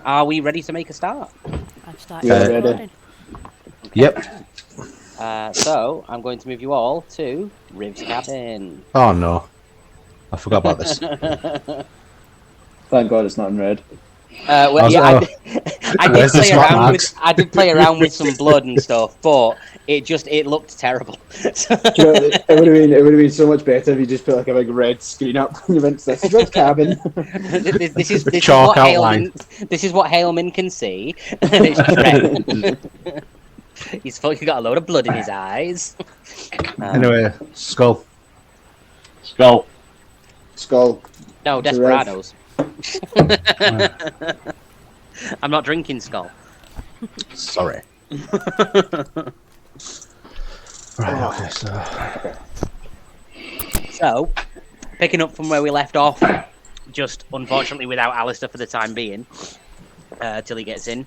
Are we ready to make a start? I've started ready. recording. Yep. So I'm going to move you all to Riv's cabin. Oh no, I forgot about this. Thank God it's not in red. Well, yeah, I did Where's the play smart around marks? with. I did play around with some blood and stuff, but it looked terrible. Do you know, it would have been so much better if you just put like a big red screen up when you went to this Red's cabin. this is Chalk what outline. This is what Haleman can see. It's just red. He's got a load of blood in his eyes. Anyway, skull. Skull. Skull. No, It's a red. Desperados. I'm not drinking Skull. Sorry. Right. Okay. So, picking up from where we left off, just unfortunately without Alistair for the time being, till he gets in.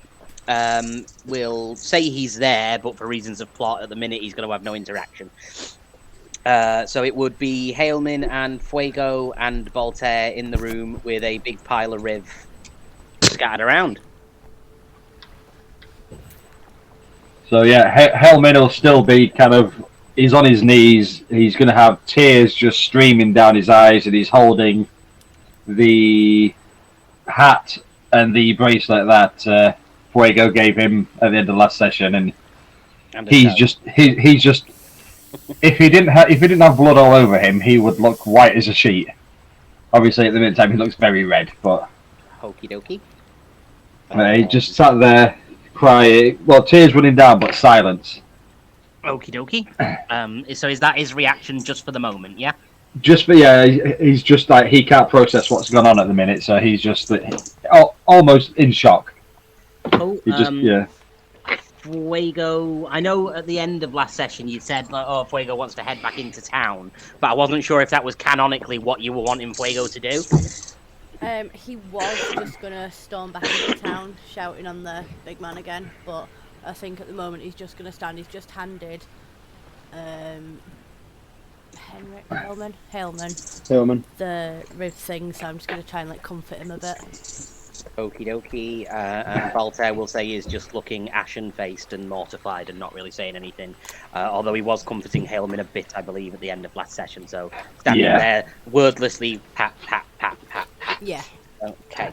We'll say he's there, but for reasons of plot at the minute, he's going to have no interaction. So it would be Haleman and Fuego and Voltaire in the room with a big pile of Riv scattered around. So yeah, Hellman will still be he's on his knees, he's going to have tears just streaming down his eyes, and he's holding the hat and the bracelet that Fuego gave him at the end of the last session, and he's just if he didn't have blood all over him, he would look white as a sheet. Obviously, at the meantime, he looks very red, but Okie dokie. he just sat there crying. Well, tears running down, but silence. Okie dokie. So is that his reaction just for the moment? Yeah. He's just like, he can't process what's going on at the minute, so he's just almost in shock. Oh, He just Fuego. I know at the end of last session you said, like, "Oh, Fuego wants to head back into town," but I wasn't sure if that was canonically what you were wanting Fuego to do. He was just gonna storm back into town, shouting on the big man again, but I think at the moment he's just gonna stand. He's just handed Haleman the Riv thing, so I'm just gonna try and like comfort him a bit. Okie dokie. And Voltaire will say is just looking ashen-faced and mortified and not really saying anything. Although he was comforting Haleman a bit, I believe, at the end of last session. So standing there, wordlessly, pat, pat, pat, pat, pat. Yeah. Okay.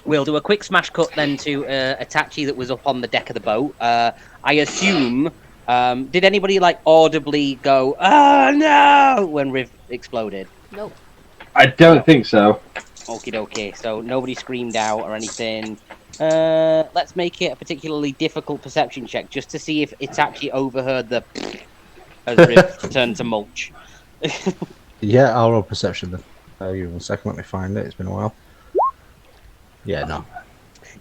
We'll do a quick smash cut then to Itachi that was up on the deck of the boat. I assume... did anybody like audibly go, "Oh no!" when Riv exploded? Nope. I don't think so. Okie dokie. So nobody screamed out or anything. Let's make it a particularly difficult perception check just to see if Itachi overheard the as Riv turned to mulch. Yeah, I'll roll perception then. Give me 1 second. Let me find it. It's been a while. Yeah, no.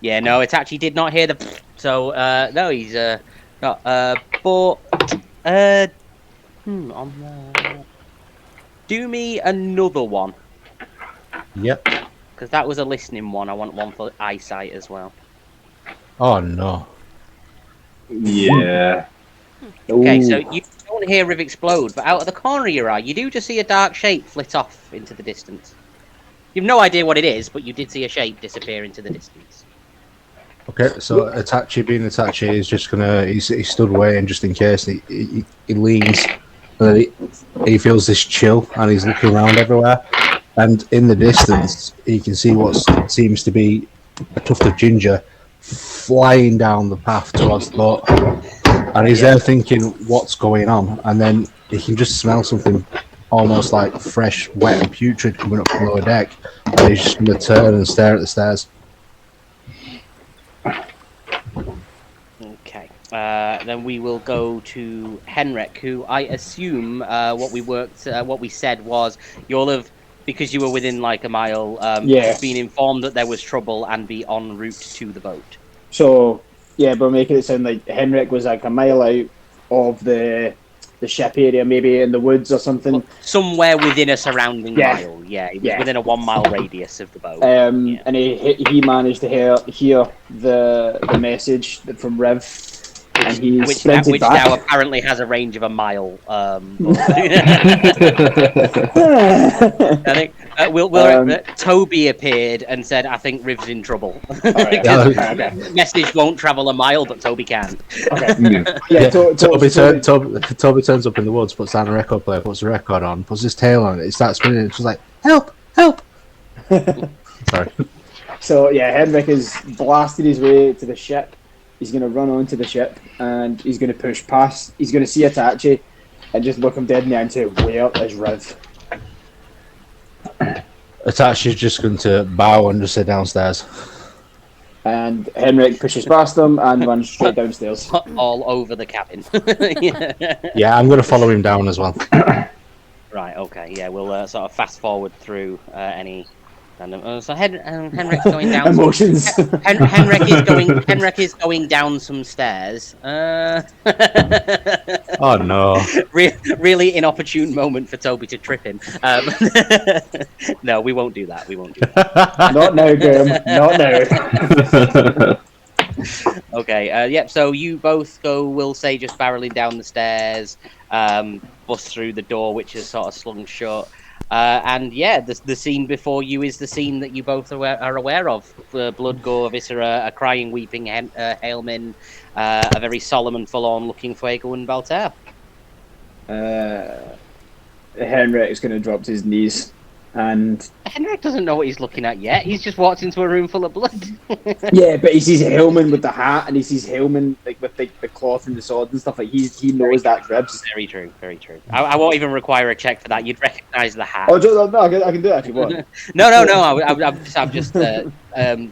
Yeah, no, Itachi did not hear the. So no, he's not. On the... Do me another one. Yep. Because that was a listening one. I want one for eyesight as well. Oh no. Yeah. Okay, Ooh. so you don't hear Riv explode, but out of the corner of your eye, you do just see a dark shape flit off into the distance. You've no idea what it is, but you did see a shape disappear into the distance. Okay, so Itachi being Itachi is just gonna. He stood waiting just in case. He leans, and he feels this chill, and he's looking around everywhere. And in the distance, he can see what seems to be a tuft of ginger flying down the path towards the boat. And he's there thinking, what's going on? And then he can just smell something almost like fresh, wet and putrid coming up from the lower deck. And he's just going to turn and stare at the stairs. Okay. Then we will go to Henrik, who I assume what we said was you'll have, because you were within like a mile, been informed that there was trouble and be en route to the boat. So, yeah, but making it sound like Henrik was like a mile out of the ship area, maybe in the woods or something. Well, somewhere within a surrounding mile, It was within a 1 mile radius of the boat. And he managed to hear the message from Riv, and he which sprinted back. now apparently has a range of a mile. I think Toby appeared and said, "I think Riv's in trouble." Message won't travel a mile, but Toby can. Okay. Toby turns up in the woods, puts down a record player, puts a record on, puts his tail on it, it starts spinning. It's just like, help! Sorry. So yeah, Henrik has blasted his way to the ship. He's going to run onto the ship and he's going to push past. He's going to see Itachi and just look him dead in the eye and say, "Where is Riv?" Itachi's just going to bow and just sit downstairs. And Henrik pushes past him and runs straight downstairs. All over the cabin. Yeah, I'm going to follow him down as well. Right, okay, yeah, we'll sort of fast forward through any random. So Henrik's going down. Emotions. Henrik is going down some stairs. Oh no! Really inopportune moment for Toby to trip him. No, we won't do that. Not now, Graham. Not now. Okay. Yep. So you both go. We'll say just barreling down the stairs. Bust through the door, which is sort of slung shut. And yeah, the scene before you is the scene that you both are aware of. Blood, gore, viscera, a crying, weeping Hailman, a very solemn and forlorn looking Fuego and Baltair. Henrik is going to drop to his knees. And Henrik doesn't know what he's looking at yet. He's just walked into a room full of blood. Yeah, but he sees Hellman with the hat, and he sees Hellman like with the cloth and the sword and stuff. Like he knows that's Ribs. Very true, very true. I won't even require a check for that. You'd recognise the hat. Oh, no, I can do that if you want. No. I'm just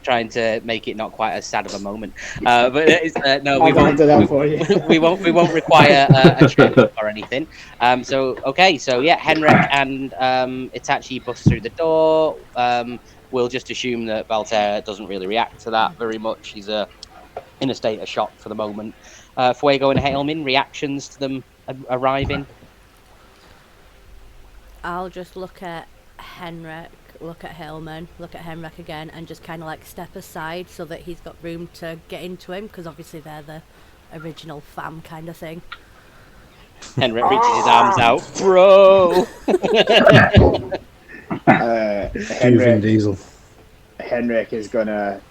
trying to make it not quite as sad of a moment. But it's, no, we won't do that for you. we won't require a check or anything. So yeah, Henrik and Itachi bust through the door. We'll just assume that Baltair doesn't really react to that very much. He's in a state of shock for the moment. Fuego and Hailman, reactions to them arriving? I'll just look at Henrik, look at Hailman, look at Henrik again, and just kind of like step aside so that he's got room to get into him, because obviously they're the original fam kind of thing. Henrik reaches his arms out. Bro! Henrik is gonna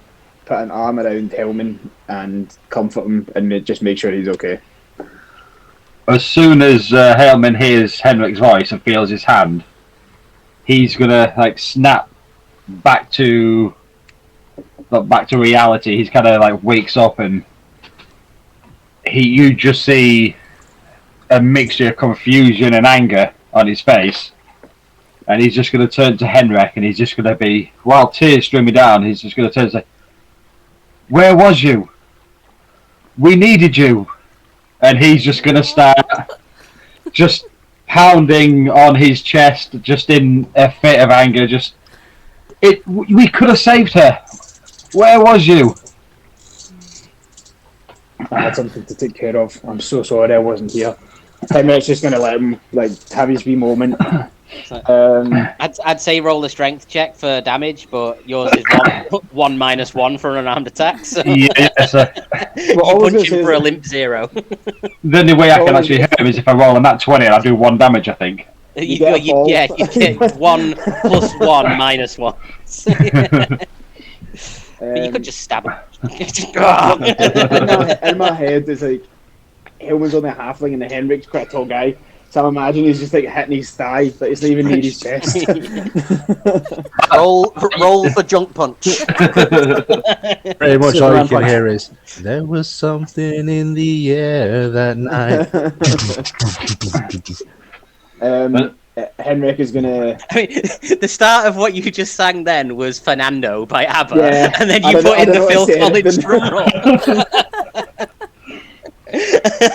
put an arm around Hellman and comfort him and just make sure he's okay. As soon as Hellman hears Henrik's voice and feels his hand, he's gonna like snap back to reality. He's kind of like wakes up and you just see a mixture of confusion and anger on his face. And he's just going to turn to Henrik, and he's just going to be, while tears streaming down, he's just going to turn and say, "Where was you? We needed you." And he's just going to start just pounding on his chest, just in a fit of anger. We could have saved her. Where was you? I had something to take care of. I'm so sorry I wasn't here. Henrik's just going to let him have his wee moment. I'd say roll a strength check for damage, but yours is 1 minus 1 for an unarmed attack. So. Yes. You punch him for a limp 0. The only way I can actually hit him is if I roll a nat 20 and I do 1 damage, I think. You get 1 plus 1 minus 1. But you could just stab him. In my head, it's like Hellman's only a halfling and the Henrik's quite a tall guy. So I'm imagining he's just hitting his thigh, but it's not even near his chest. roll for junk punch. Pretty much all you can hear is, "There was something in the air that night." Henrik is gonna. I mean, the start of what you just sang then was Fernando by ABBA, yeah, and then you put in the Phil Collins drum roll.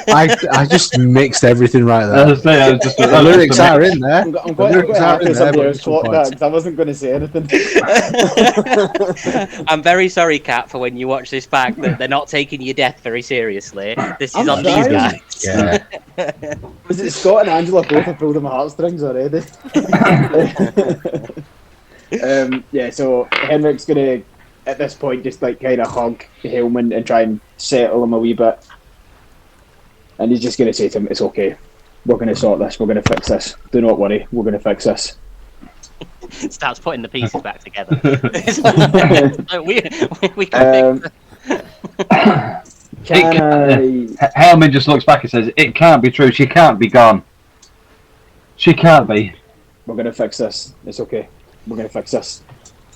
I just mixed everything right there. The lyrics are in there. I'm quite happy somebody else clocked that because I wasn't going to say anything. I'm very sorry, Kat, for when you watch this back that they're not taking your death very seriously. This is on these guys. Yeah. Was it Scott and Angela both have pulled my heartstrings already? Yeah, so Henrik's going to, at this point, just kind of hug Hellman and try and settle him a wee bit. And he's just going to say to him, "It's okay. We're going to sort this. We're going to fix this. Do not worry. We're going to fix this." Starts putting the pieces back together. we can fix Can I? Helmet just looks back and says, "It can't be true. She can't be gone. She can't be." We're going to fix this. It's okay. We're going to fix this.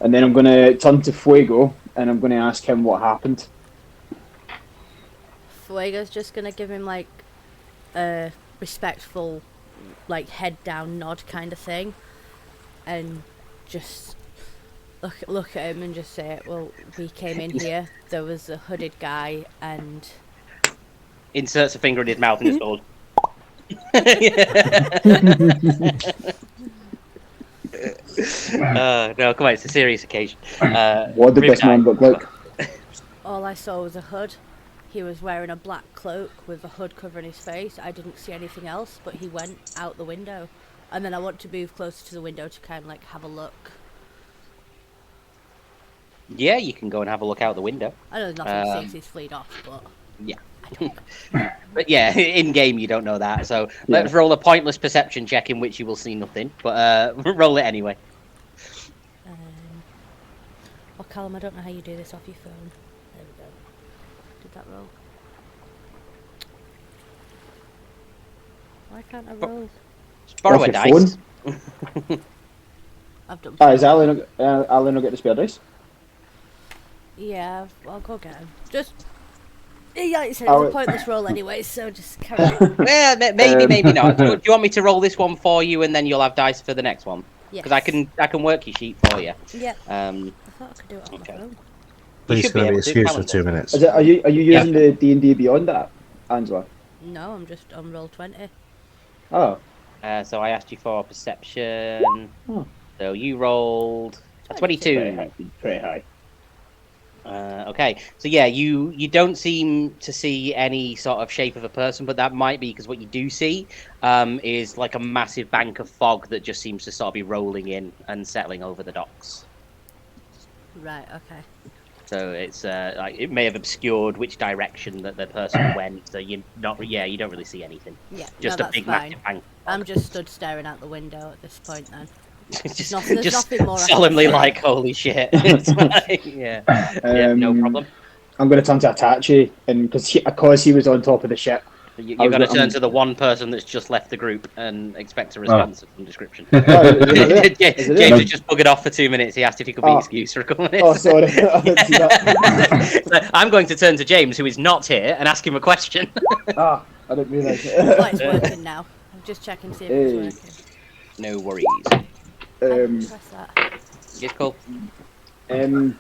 And then I'm going to turn to Fuego and I'm going to ask him what happened. Fuego's just gonna give him like a respectful, like head down nod kind of thing, and just look at him and just say, "Well, we came in here. There was a hooded guy, and inserts a finger in his mouth and just goes. No, come on, it's a serious occasion. What did this man look like? all I saw was a hood. He was wearing a black cloak with a hood covering his face. I didn't see anything else, but he went out the window. And then I want to move closer to the window to kind of like have a look. Yeah, you can go and have a look out the window. I know nothing since he's fleed off, but Yeah. I don't know. But yeah, in game you don't know that. So let's roll a pointless perception check in which you will see nothing. But roll it anyway. Oh, Callum, I don't know how you do this off your phone. There we go. Did that roll? Why can't I roll? Just borrow Off a your dice. I've done. Is Alan not get the spare dice? Yeah, I'll go get him. Just. Yeah, like you said, it was a pointless roll anyway, so just carry on. Well, maybe not. Do you want me to roll this one for you, and then you'll have dice for the next one? Yes. Because I can work your sheet for you. Yeah. Um, I thought I could do it on okay. my phone. Please should be can I be able to, excused for can't 2 you? minutes? Are you using the D&D Beyond that, Angela? No, I'm just on roll 20. Oh. so I asked you for perception. Oh. So you rolled a 22. Pretty high. Okay, so yeah, you don't seem to see any sort of shape of a person, but that might be because what you do see is like a massive bank of fog that just seems to sort of be rolling in and settling over the docks. Right, okay. So it's like it may have obscured which direction that the person went. So you don't really see anything. Yeah, Just no, a that's big fine. massive bank. I'm just stood staring out the window at this point then. just there's nothing more I can solemnly say. like, holy shit. It's like, yeah, no problem. I'm going to turn to Atachi, and because he was on top of the ship. You're going to turn to the one person that's just left the group and expect a response of some description. Is it James has just buggered off for 2 minutes. He asked if he could be excused for a couple minutes. Oh, sorry. I didn't see that. So I'm going to turn to James, who is not here, and ask him a question. I didn't realise it. Oh, it's working now. I'm just checking to see if it's working. No worries. I can press that. Yes, cool. No,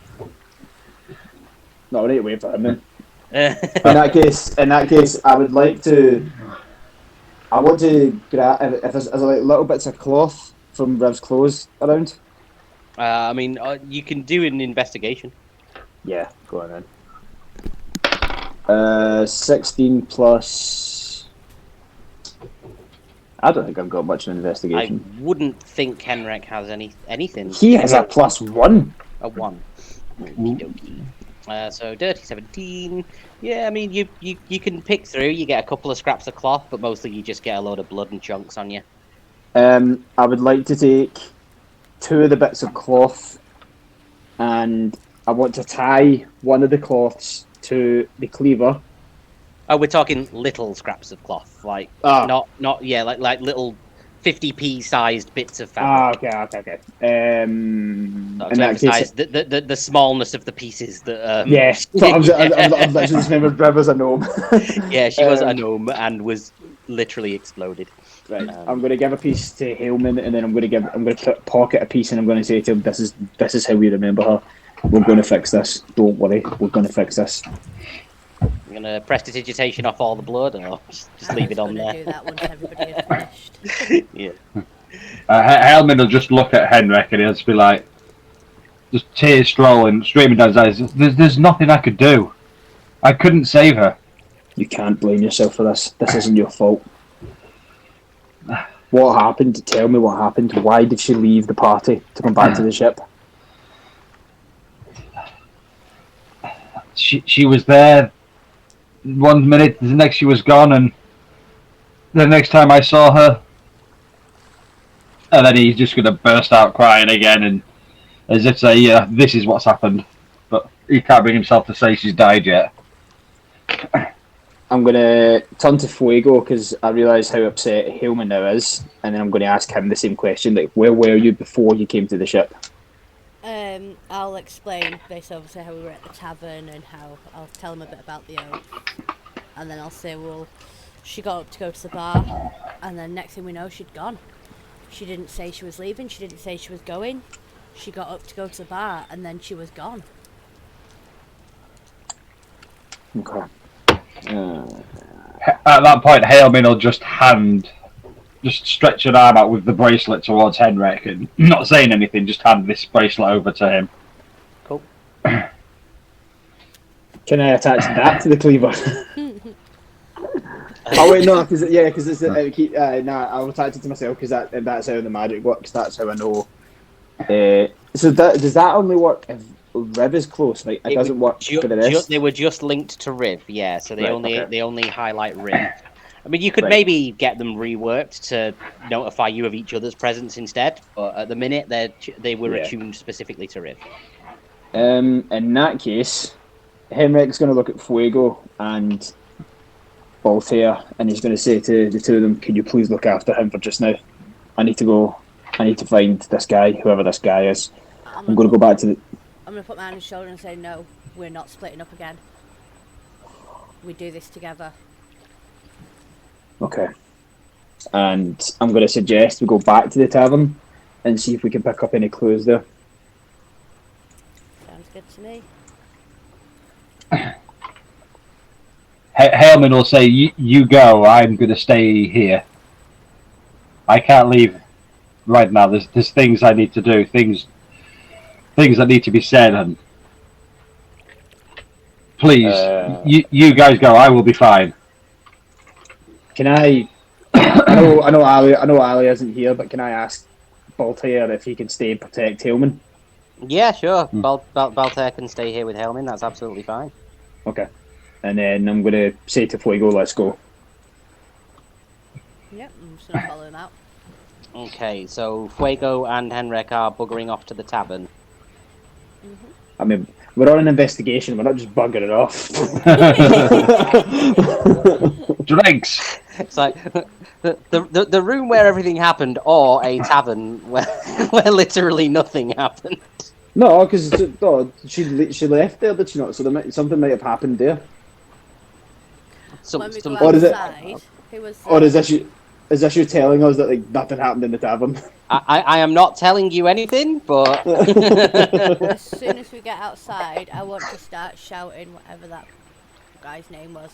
I need to wait for him then. In that case, I would like to. I want to grab if there's like little bits of cloth from Rev's clothes around. I mean, you can do an investigation. Yeah, go on then. 16 plus. I don't think I've got much of an investigation. I wouldn't think Henrik has anything. He has a +1. A 1. Okey-dokey. So dirty 17. Yeah, I mean you can pick through. You get a couple of scraps of cloth, but mostly you just get a load of blood and chunks on you. I would like to take 2 of the bits of cloth, and I want to tie one of the cloths to the cleaver. Oh, we're talking little scraps of cloth, like not like little 50p sized bits of fabric. Okay. To emphasise the smallness of the pieces that. Yeah, so I'm just remembered Rev as a gnome. Yeah, she was a gnome and was literally exploded. Right, I'm going to give a piece to Haleman, and then I'm going to pocket a piece, and I'm going to say to him, "This is how we remember her. We're going to fix this. Don't worry, we're going to fix this." You're going to prestidigitation off all the blood, or just leave it on there? Do that once everybody had finished. Yeah. Helmin will just look at Henrik and he'll just be like, just tears streaming down his eyes. There's nothing I could do. I couldn't save her. You can't blame yourself for this. This isn't your fault. What happened? Tell me what happened. Why did she leave the party to come back to the ship? She was there 1 minute, the next she was gone, and the next time I saw her. And then he's just going to burst out crying again, and as if to say, yeah, this is what's happened. But he can't bring himself to say she's died yet. I'm going to turn to Fuego because I realise how upset Hillman now is, and then I'm going to ask him the same question, like, where were you before you came to the ship? I'll explain based obviously how we were at the tavern and how I'll tell him a bit about the oath, and then I'll say, well, she got up to go to the bar, and then next thing we know, she'd gone. She didn't say she was leaving. She didn't say she was going. She got up to go to the bar, and then she was gone. Okay. At that point, Hailman will just stretch an arm out with the bracelet towards Henrik, and not saying anything, just hand this bracelet over to him. Cool. Can I attach that to the cleaver? Oh wait, no, because it's I'll attach it to myself because that's how the magic works. That's how I know. So does that only work if Riv is close? Like it doesn't work for the rest. They were just linked to Riv, yeah. So they Right, only highlight Riv. I mean, you could maybe get them reworked to notify you of each other's presence instead, but at the minute they were attuned specifically to Riv. In that case, Henrik's going to look at Fuego and Voltaire, and he's going to say to the two of them, "Can you please look after him for just now? I need to go. I need to find this guy, whoever this guy is. I'm going to go back to the." I'm going to put my hand on his shoulder and say, no, we're not splitting up again. We do this together. Okay. And I'm going to suggest we go back to the tavern and see if we can pick up any clues there. Sounds good to me. Hailman will say, you go, I'm going to stay here. I can't leave right now. There's things I need to do, things that need to be said, and please, you guys go, I will be fine. Can I know Ali isn't here, but can I ask Voltaire if he can stay and protect Hillman? Yeah, sure. Baltair can stay here with Helmin. That's absolutely fine. Okay. And then I'm going to say to Fuego, let's go. Yep, I'm just going to follow him out. Okay, so Fuego and Henrik are buggering off to the tavern. I mean, we're on an investigation. We're not just bugging it off. Drinks. It's like the room where everything happened, or a tavern where literally nothing happened. No, because she left there, did she not? So something might have happened there. When we go Or is it- outside, it was... Or is this you telling us that like nothing happened in the tavern? I am not telling you anything, but As soon as we get outside, I want to start shouting whatever that guy's name was.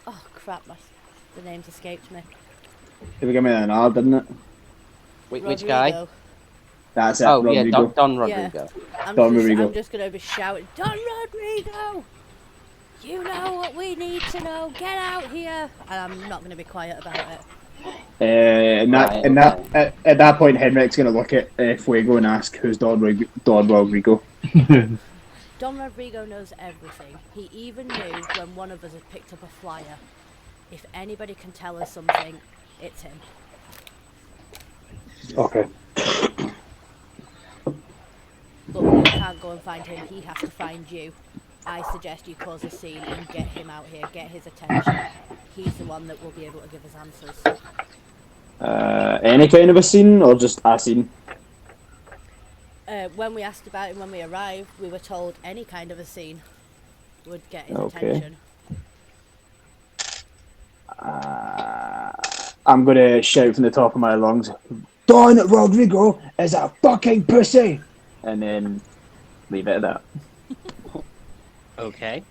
Oh crap, the name's escaped me. It began with an R, didn't it? which guy? Rodrigo. That's it. Oh Rodrigo. yeah, Don Rodrigo. I'm Rodrigo. just going to be shouting, Don Rodrigo! You know what we need to know. Get out here! And I'm not going to be quiet about it. At that point, Henrik's going to look at Fuego and ask, "Who's Don Rodrigo?" Don Rodrigo knows everything. He even knew when one of us had picked up a flyer. If anybody can tell us something, it's him. Okay. But we can't go and find him. He has to find you. I suggest you cause a scene and get him out here, get his attention. He's the one that will be able to give us answers. Any kind of a scene, or just a scene? When we asked about him when we arrived, we were told any kind of a scene would get his Okay. attention. I'm going to shout from the top of my lungs, "Don Rodrigo is a fucking pussy!" And then leave it at that. Okay,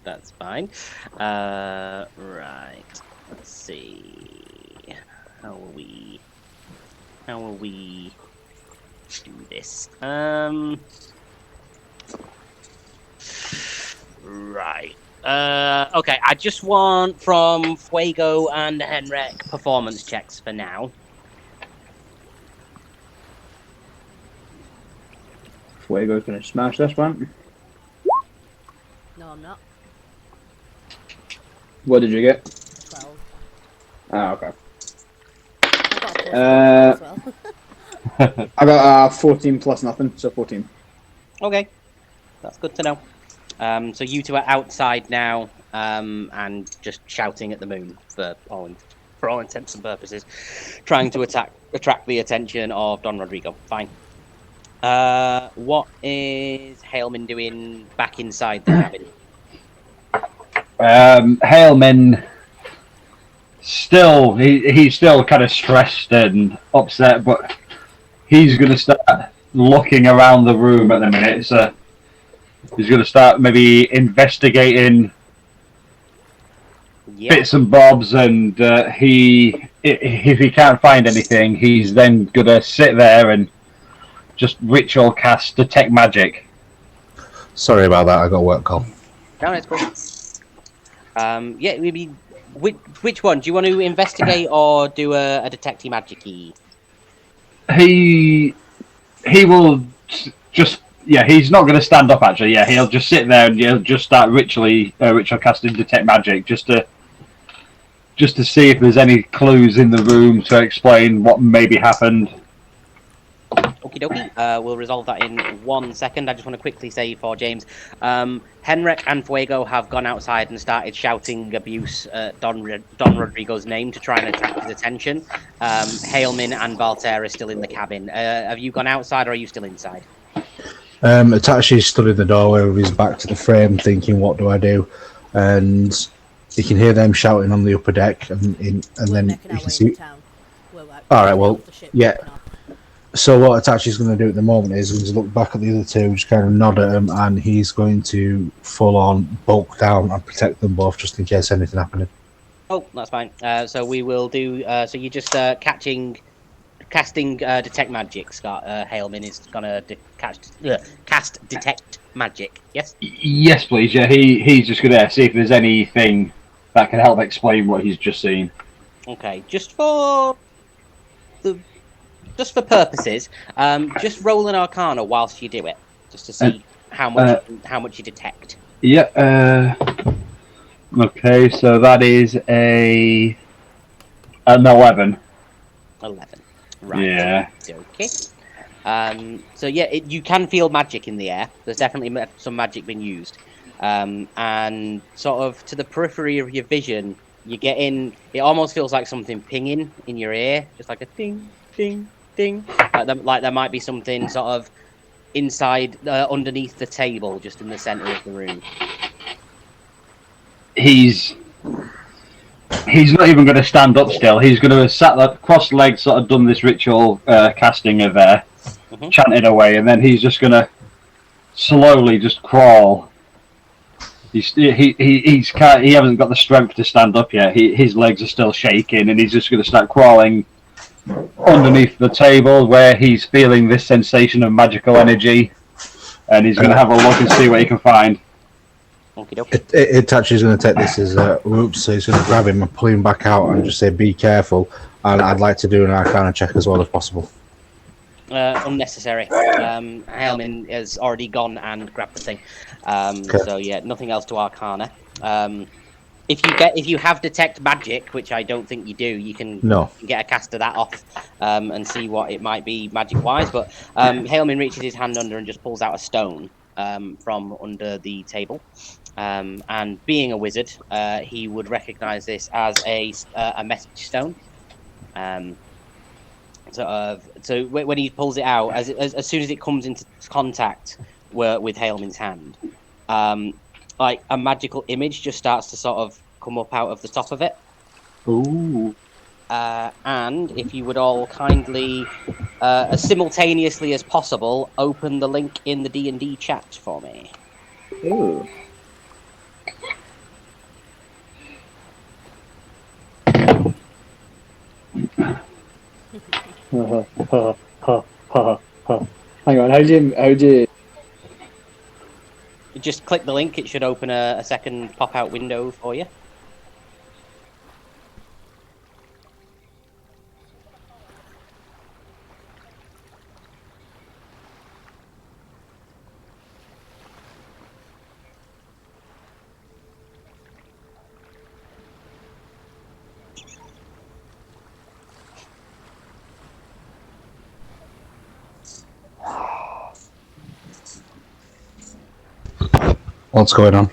that's fine. Right. Let's see. How will we do this? Right. Okay. I just want from Fuego and Henrik performance checks for now. Fuego's going to smash this one. No, I'm not. What did you get? 12. Ah, okay. I got a plus 1 as well. I got 14 plus nothing, so 14. Okay, that's good to know. So you two are outside now, and just shouting at the moon for all intents and purposes, trying to attract the attention of Don Rodrigo. Fine. What is Haleman doing back inside the cabin? Haleman still he's still kind of stressed and upset, but he's going to start looking around the room at the minute. So he's going to start maybe investigating bits and bobs, and if he can't find anything, he's then going to sit there and just ritual cast detect magic. Sorry about that. I got a work call. No, that's cool. Yeah, maybe which one do you want to investigate or do a detective magic-y? He will just he's not going to stand up actually. Yeah, he'll just sit there and he'll just start ritual casting detect magic just to see if there's any clues in the room to explain what maybe happened. Okie dokie. We'll resolve that in 1 second. I just want to quickly say for James, Henrik and Fuego have gone outside and started shouting abuse at Don Rodrigo's name to try and attract his attention. Haleman and Valter are still in the cabin. Have you gone outside or are you still inside? Itachi stood in the doorway with his back to the frame, thinking, "What do I do?" And you can hear them shouting on the upper deck, and then you can see. All right, well, yeah. So what Itachi's going to do at the moment is he's look back at the other two, just kind of nod at them, and he's going to full on bulk down and protect them both, just in case anything happening. Oh, that's fine. So we will do. So you're just casting detect magic, Scott. Haleman is gonna cast detect magic. Yes. Yes, please. Yeah, he's just gonna see if there's anything that can help explain what he's just seen. Okay, just for purposes, just roll an Arcana whilst you do it, just to see how much you detect. Yeah. Okay, so that is an 11. 11. Right. Yeah. Okay. So yeah, you can feel magic in the air. There's definitely some magic being used, and sort of to the periphery of your vision, you get in. It almost feels like something pinging in your ear, just like a ding, ding, ding. Like there might be something sort of inside, underneath the table, just in the center of the room. He's not even going to stand up still. He's going to have sat there, crossed legs, sort of done this ritual casting of air, chanted away, and then he's just going to slowly just crawl. He hasn't got the strength to stand up yet. His legs are still shaking, and he's just going to start crawling underneath the table where he's feeling this sensation of magical energy, and he's going to have a look and see what he can find. Itachi's going to take this as a whoops, so he's going to grab him and pull him back out and just say, "Be careful." And I'd like to do an Arcana check as well if possible. Unnecessary. Haleman has already gone and grabbed the thing. So yeah, nothing else to Arcana. If you have detect magic, which I don't think you do, you can get a cast of that off and see what it might be magic wise. But Haleman reaches his hand under and just pulls out a stone from under the table. And being a wizard, he would recognize this as a message stone. So when he pulls it out, as soon as it comes into contact with Haleman's hand, like a magical image just starts to sort of come up out of the top of it. Ooh. And if you would all kindly, as simultaneously as possible, open the link in the D&D chat for me. Ooh. Hang on, how do you? You just click the link, it should open a second pop-out window for you. What's going on?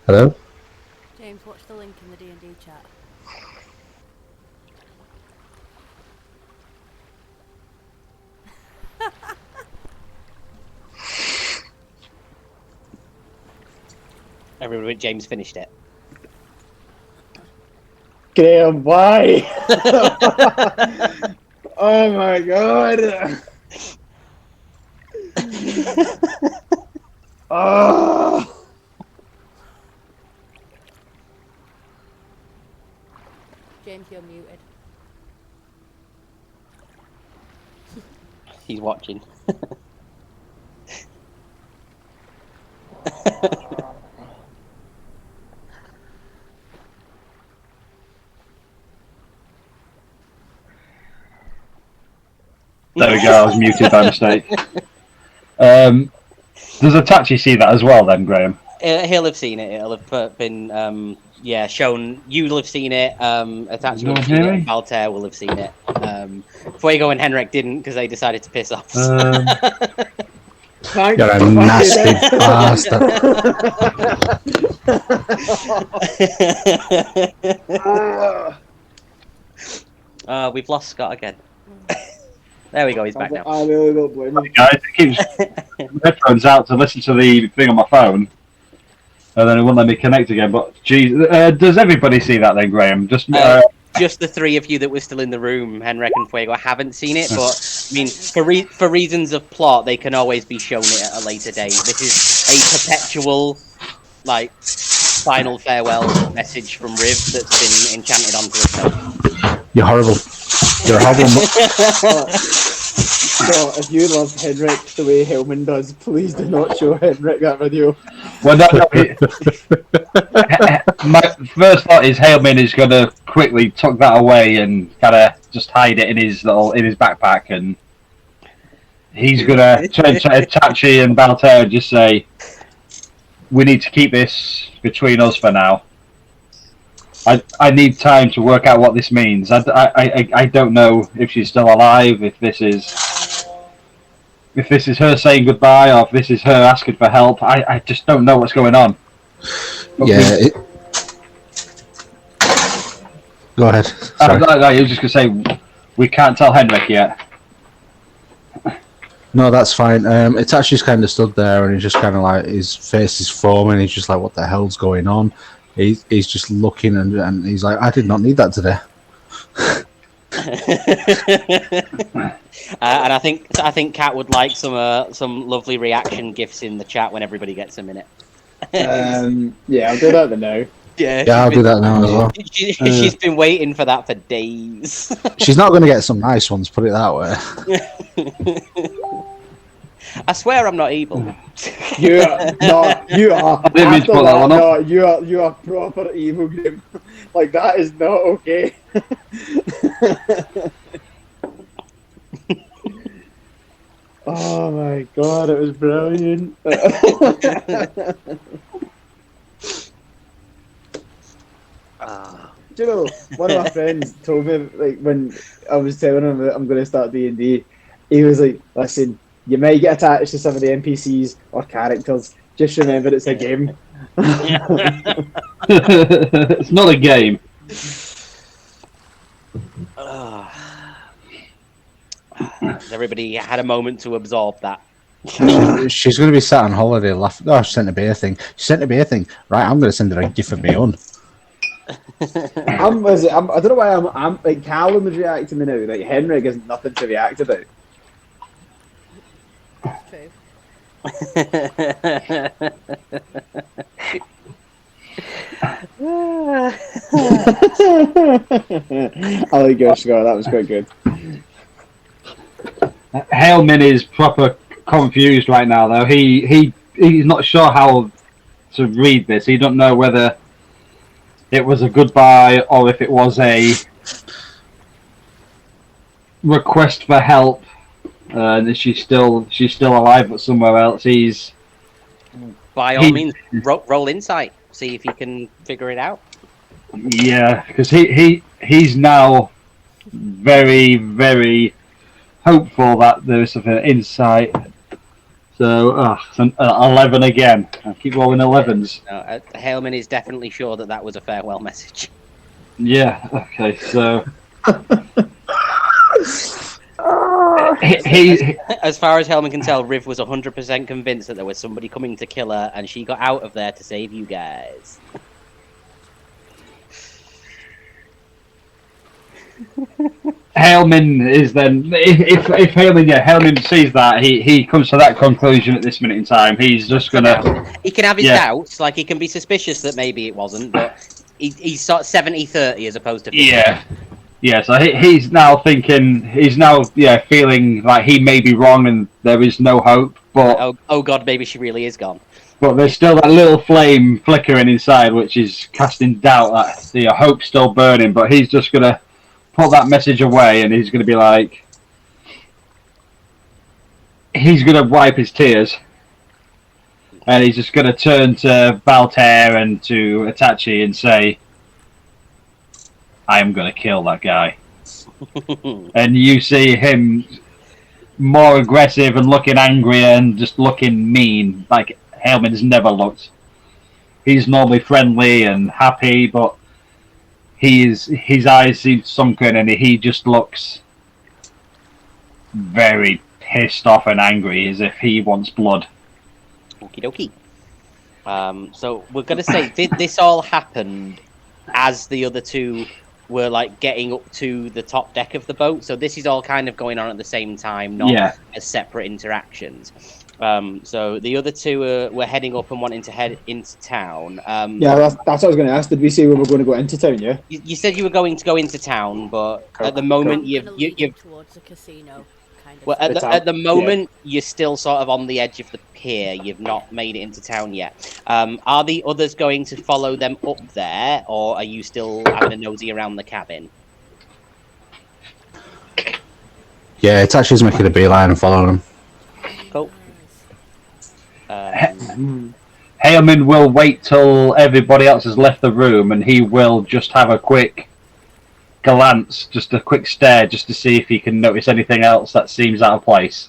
Hello? James, watch the link in the D&D chat. Everybody, James finished it. Graham, why? Oh my god. Oh. James, you're muted. He's watching. There we go, I was muted by mistake. Does Itachi see that as well then, Graham? He'll have seen it. It'll have been, shown. You'll have seen it. Itachi will have seen it. And Valtair will have seen it. Fuego and Henrik didn't because they decided to piss off. You're a nasty bastard. We've lost Scott again. There we go, he's back now. I really don't blame him. Guys, it keeps headphones out to listen to the thing on my phone, and then it won't let me connect again. But geez, does everybody see that then, Graham? Just the three of you that were still in the room, Henrik and Fuego, haven't seen it. But I mean, for reasons of plot, they can always be shown it at a later date. This is a perpetual, like, final farewell message from Riv that's been enchanted onto itself. You're horrible. You're horrible. So, if you love Henrik the way Hellman does, please do not show Henrik that video. Well, my first thought is Haleman is going to quickly tuck that away and kind of just hide it in his backpack, and he's going to turn to Itachi and Baltair and just say, "We need to keep this between us for now. I need time to work out what this means. I don't know if she's still alive, if this is her saying goodbye, or if this is her asking for help. I just don't know what's going on." But Yeah. Go ahead. Sorry. I was just going to say, we can't tell Henrik yet. No, that's fine. Itachi's kind of stood there and he's just kind of like, his face is foaming. He's just like, what the hell's going on? He's just looking and he's like, I did not need that today. And I think Kat would like some lovely reaction gifs in the chat when everybody gets a minute. Yeah, I'll do that now. Yeah, I'll do that now as well. She's been waiting for that for days. She's not going to get some nice ones, put it that way. I swear I'm not evil. You are. You are proper evil, Grim. Like, that is not okay. Oh my god, it was brilliant. Do you know, one of my friends told me, like, when I was telling him that I'm going to start D&D, he was like, listen, you may get attached to some of the NPCs or characters, just remember it's a game. It's not a game. Everybody had a moment to absorb that. She's going to be sat on holiday laughing. Oh, she sent a beer thing. She sent a beer thing. Right, I'm going to send her a gift of my own. I don't know why I'm like, Callum is reacting to me now. Like, Henrik has nothing to react about. True. I like your score. That was quite good. Haleman is proper confused right now, though. He's not sure how to read this. He don't know whether it was a goodbye or if it was a request for help. And she's still alive, but somewhere else. He's by all means roll insight. See if you can figure it out. Yeah, because he's now very, very hopeful that there's an insight. So, it's an 11 again. I keep rolling 11s. No, Haleman is definitely sure that was a farewell message. Yeah, okay, so... As far as Hellman can tell, Riv was 100% convinced that there was somebody coming to kill her, and she got out of there to save you guys. Hellman is then, if Hellman sees that, he comes to that conclusion at this minute in time. He's just gonna... He can have his doubts, like he can be suspicious that maybe it wasn't, but he's sort of 70-30 as opposed to 50. Yeah, so he's now feeling like he may be wrong and there is no hope, but... Oh god, maybe she really is gone. But there's still that little flame flickering inside, which is casting doubt that the hope's still burning, but he's just going to put that message away and he's going to be like... He's going to wipe his tears. And he's just going to turn to Baltair and to Itachi and say... I am going to kill that guy. And you see him more aggressive and looking angry and just looking mean, like Haleman's never looked. He's normally friendly and happy, but his eyes seem sunken and he just looks very pissed off and angry, as if he wants blood. Okie dokie. So we're going to say, did this all happen as the other two were like getting up to the top deck of the boat? So this is all kind of going on at the same time, not as separate interactions. So the other two were heading up and wanting to head into town. That's what I was going to ask. Did we say we were going to go into town? Yeah. You said you were going to go into town, but at the moment you've towards the casino. Well, at the moment, you're still sort of on the edge of the pier. You've not made it into town yet. Are the others going to follow them up there, or are you still having a nosy around the cabin? Yeah, it's actually making a beeline and following them. Cool. Haleman will wait till everybody else has left the room, and he will just have a quick glance, just a quick stare, just to see if he can notice anything else that seems out of place.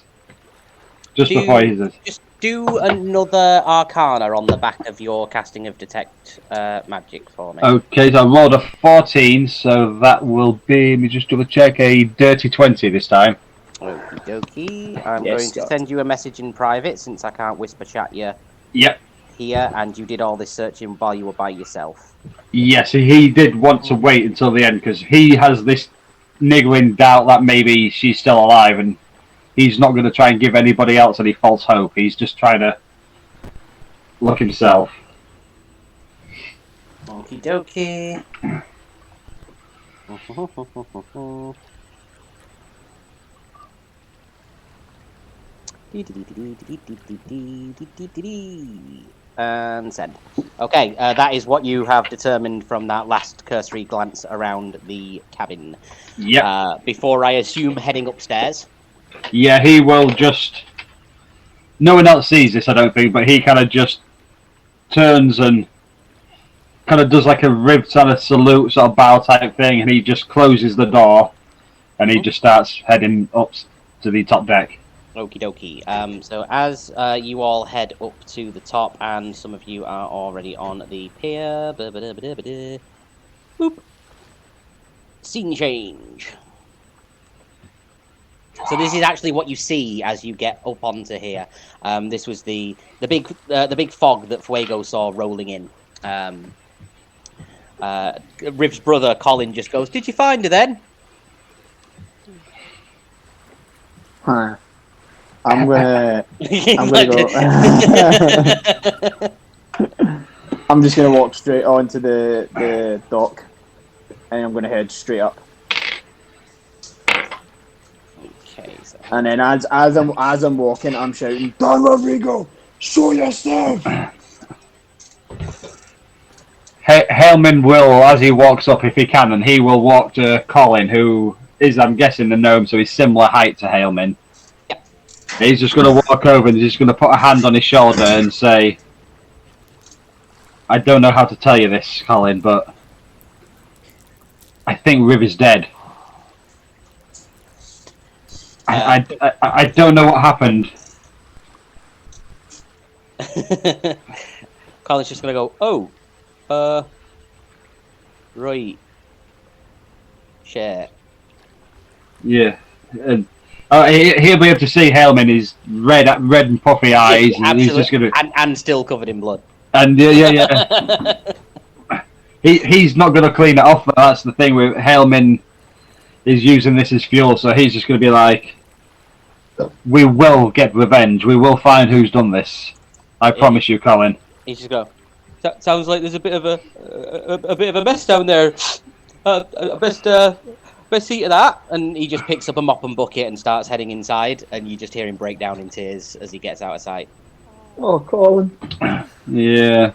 Before he does. Just do another Arcana on the back of your casting of Detect Magic for me. Okay, so I rolled a 14, so that will be, let me just double check, a dirty 20 this time. Okie dokie. I'm going to send you a message in private, since I can't whisper chat you here, and you did all this searching while you were by yourself. Yes, he did want to wait until the end, because he has this niggling doubt that maybe she's still alive, and he's not going to try and give anybody else any false hope. He's just trying to look himself. Okie dokie. And send. Okay, that is what you have determined from that last cursory glance around the cabin. Yeah. Before I assume heading upstairs. Yeah, he will just... No one else sees this, I don't think, but he kind of just turns and kind of does like a rib sort of salute, sort of bow type thing, and he just closes the door, and he just starts heading up to the top deck. Okie dokie. So as you all head up to the top, and some of you are already on the pier. Boop. Scene change. So this is actually what you see as you get up onto here. This was the big fog that Fuego saw rolling in. Riv's brother Colin just goes, "Did you find her then?" Huh. I'm gonna go. I'm just gonna walk straight onto the dock, and I'm gonna head straight up. Okay. So. And then as I'm walking, I'm shouting, "Don Rodrigo, show yourself!" Haleman will, as he walks up, if he can, and he will walk to Colin, who is, I'm guessing, the gnome, so he's similar height to Haleman. He's just going to walk over and he's just going to put a hand on his shoulder and say, "I don't know how to tell you this, Colin, but I think Riv is dead. I don't know what happened. Colin's just gonna go, oh, right. Share. Yeah. And, he'll be able to see Helm in his red and puffy eyes. Yeah, and he's just gonna and still covered in blood. And yeah. He's not gonna clean it off. That's the thing with Helmin. Is using this as fuel, so he's just gonna be like, "We will get revenge. We will find who's done this. I promise you, Colin." He's just go. Sounds like there's a bit of a mess down there. Best see to that. And he just picks up a mop and bucket and starts heading inside, and you just hear him break down in tears as he gets out of sight. Oh, Colin. Yeah.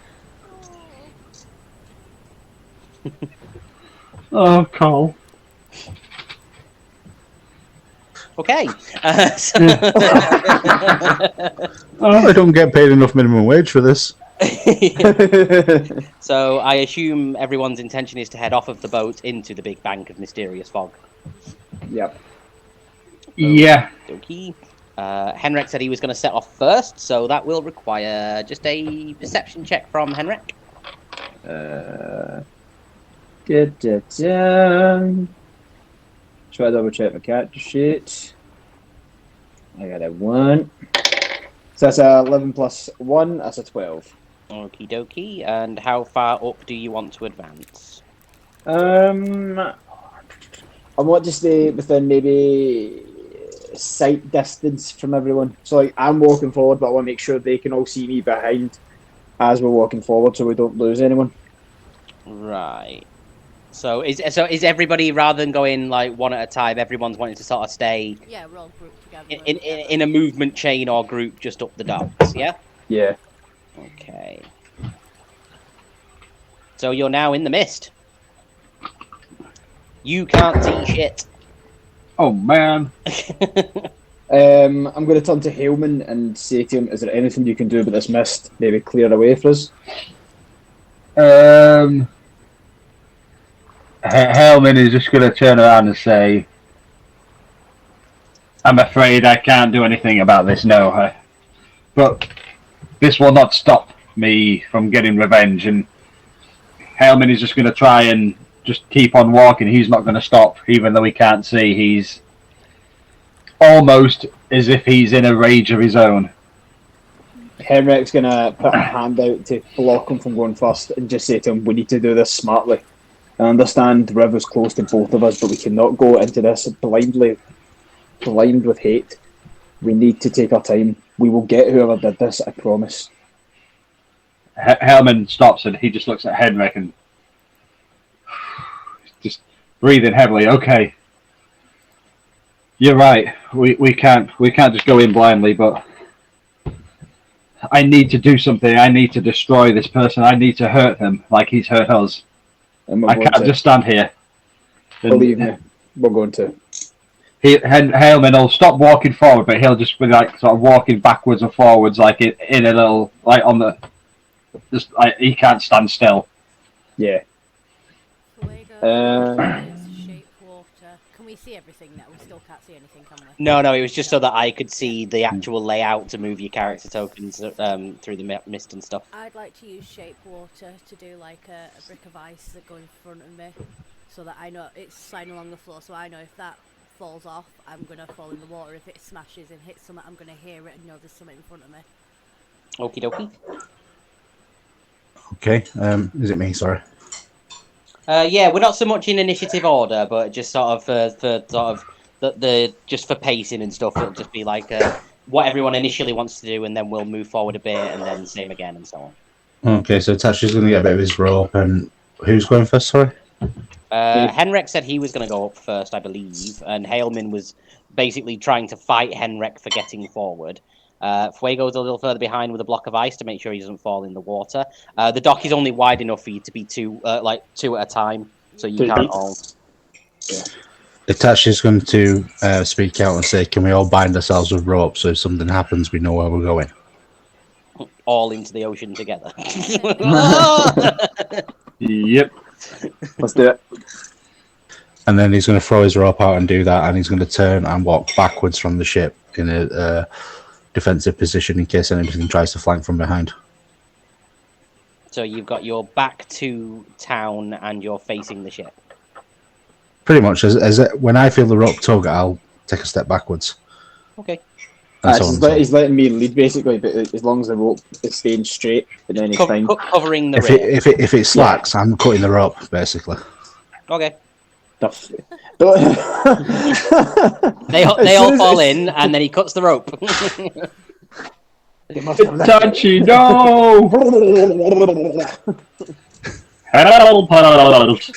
Oh, Cole. Okay. I don't get paid enough minimum wage for this. So I assume everyone's intention is to head off of the boat into the big bank of mysterious fog. Yep. Yeah. Okay. Henrik said he was going to set off first, so that will require just a perception check from Henrik. Try to double check my character sheet. I got a 1. So that's a 11 plus 1, that's a 12. Okie dokie. And how far up do you want to advance? I want to stay within maybe sight distance from everyone. So like I'm walking forward, but I want to make sure they can all see me behind as we're walking forward, so we don't lose anyone. Right. So is everybody, rather than going like one at a time, everyone's wanting to sort of stay Yeah, we're all grouped together. in a movement chain or group just up the docks, yeah? Yeah. Okay. So you're now in the mist. You can't see shit. Oh man. I'm going to turn to Haleman and say to him, is there anything you can do about this mist? Maybe clear it away for us? Helman is just going to turn around and say, I'm afraid I can't do anything about this, no. But this will not stop me from getting revenge. And Helman is just going to try and just keep on walking. He's not going to stop, even though he can't see. He's almost as if he's in a rage of his own. Henrik's going to put a hand out to block him from going first and just say to him, we need to do this smartly. I understand the river's close to both of us, but we cannot go into this blind with hate. We need to take our time. We will get whoever did this, I promise. Helman stops and he just looks at Henrik and just breathing heavily. Okay, you're right. We can't just go in blindly, but I need to do something. I need to destroy this person. I need to hurt him like he's hurt us. I can't just stand here. Believe me, we're going to. Haleman will stop walking forward, but he'll just be like sort of walking backwards and forwards, like in a little, like on the, just like he can't stand still. Yeah. Shape water. Can we see everything now? We still can't see anything, can we? No, it was just so that I could see the actual layout to move your character tokens through the mist and stuff. I'd like to use shape water to do like a brick of ice that go in front of me, so that I know it's sliding along the floor. So I know if that falls off, I'm gonna fall in the water. If it smashes and hits something, I'm gonna hear it and know there's something in front of me. Okie dokie. Okay, is it me? Sorry. Yeah, we're not so much in initiative order, but just sort of for sort of the just for pacing and stuff. It'll just be like what everyone initially wants to do, and then we'll move forward a bit, and then same again, and so on. Okay, so Tasha's going to get a bit of his rope, and who's going first? Sorry. Henrik said he was going to go up first, I believe, and Haleman was basically trying to fight Henrik for getting forward. Fuego's a little further behind with a block of ice to make sure he doesn't fall in the water. The dock is only wide enough for you to be two at a time, so you can't all. Yeah. Tasha's going to speak out and say, "Can we all bind ourselves with rope so if something happens, we know where we're going?" All into the ocean together. Yep. Let's do it. And then he's going to throw his rope out and do that, and he's going to turn and walk backwards from the ship in a defensive position in case anything tries to flank from behind. So you've got your back to town and you're facing the ship. Pretty much, when I feel the rope tug, I'll take a step backwards. Okay. He's letting me lead basically, but as long as the rope is staying straight, and then he's fine. Covering the rear. If it slacks, I'm cutting the rope basically. Okay. They they all fall in, and then he cuts the rope. Touchy, no! Help us!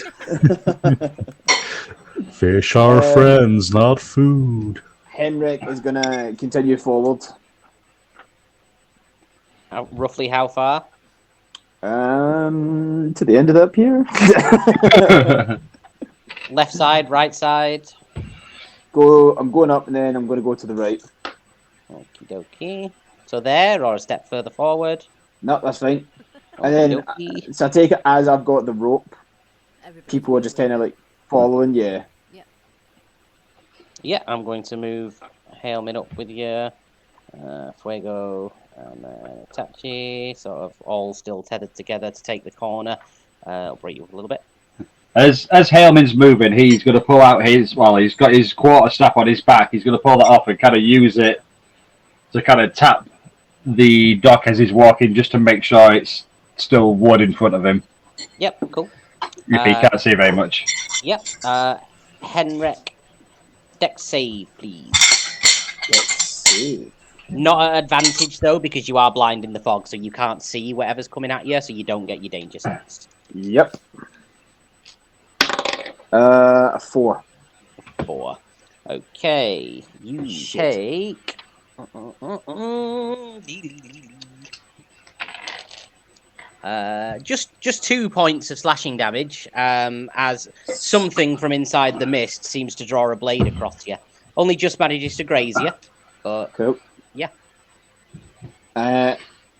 Fish are friends, not food. Henrik is gonna continue forward. Roughly how far? To the end of that pier. Left side, right side. I'm going up, and then I'm going to go to the right. Okie dokie. So there, or a step further forward. No, that's fine. And then, so I take it as I've got the rope. People are just kind of like following. Yeah. Yeah, I'm going to move Hailman up with you. Fuego and Tachi, sort of all still tethered together to take the corner. I'll break you up a little bit. As Hailman's moving, he's going to pull out he's got his quarterstaff on his back. He's going to pull that off and kind of use it to kind of tap the dock as he's walking, just to make sure it's still wood in front of him. Yep, cool. If he can't see very much. Yep. Henrik, dex save, please. Dex save. Not at advantage though, because you are blind in the fog, so you can't see whatever's coming at you, so you don't get your danger sense. Yep. 4. 4. Okay. You take. Just 2 points of slashing damage, as something from inside the mist seems to draw a blade across you. Only just manages to graze you, but cool. Yeah.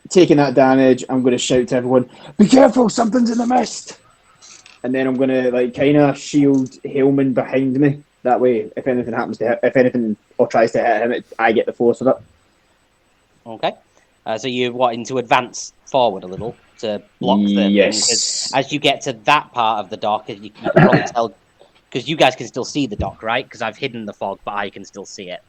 Taking that damage, I'm going to shout to everyone, "Be careful! Something's in the mist!" And then I'm going to like kind of shield Hailman behind me. That way, if anything happens to him, if anything or tries to hit him, I get the force of it. Okay. So you're wanting to advance forward a little to block the thing, 'cause as you get to that part of the dock, you can probably tell, because you guys can still see the dock, right? Because I've hidden the fog, but I can still see it.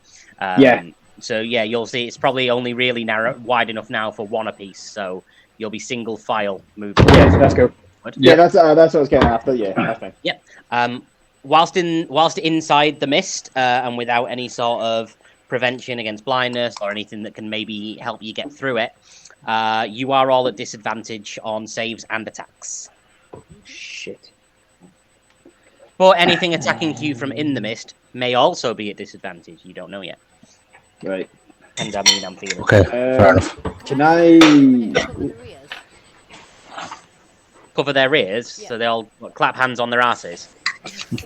So yeah, you'll see it's probably only really wide enough now for one apiece. So you'll be single file moving. Yeah, that's cool. Yeah, that's what I was getting after. Yeah, that's fine. Yep. Whilst inside the mist, and without any sort of prevention against blindness or anything that can maybe help you get through it, you are all at disadvantage on saves and attacks. Shit. But anything attacking you from in the mist may also be at disadvantage. You don't know yet. Right. And I mean, I'm feeling. Okay, fair enough. Can I cover their rears so they all clap hands on their asses? And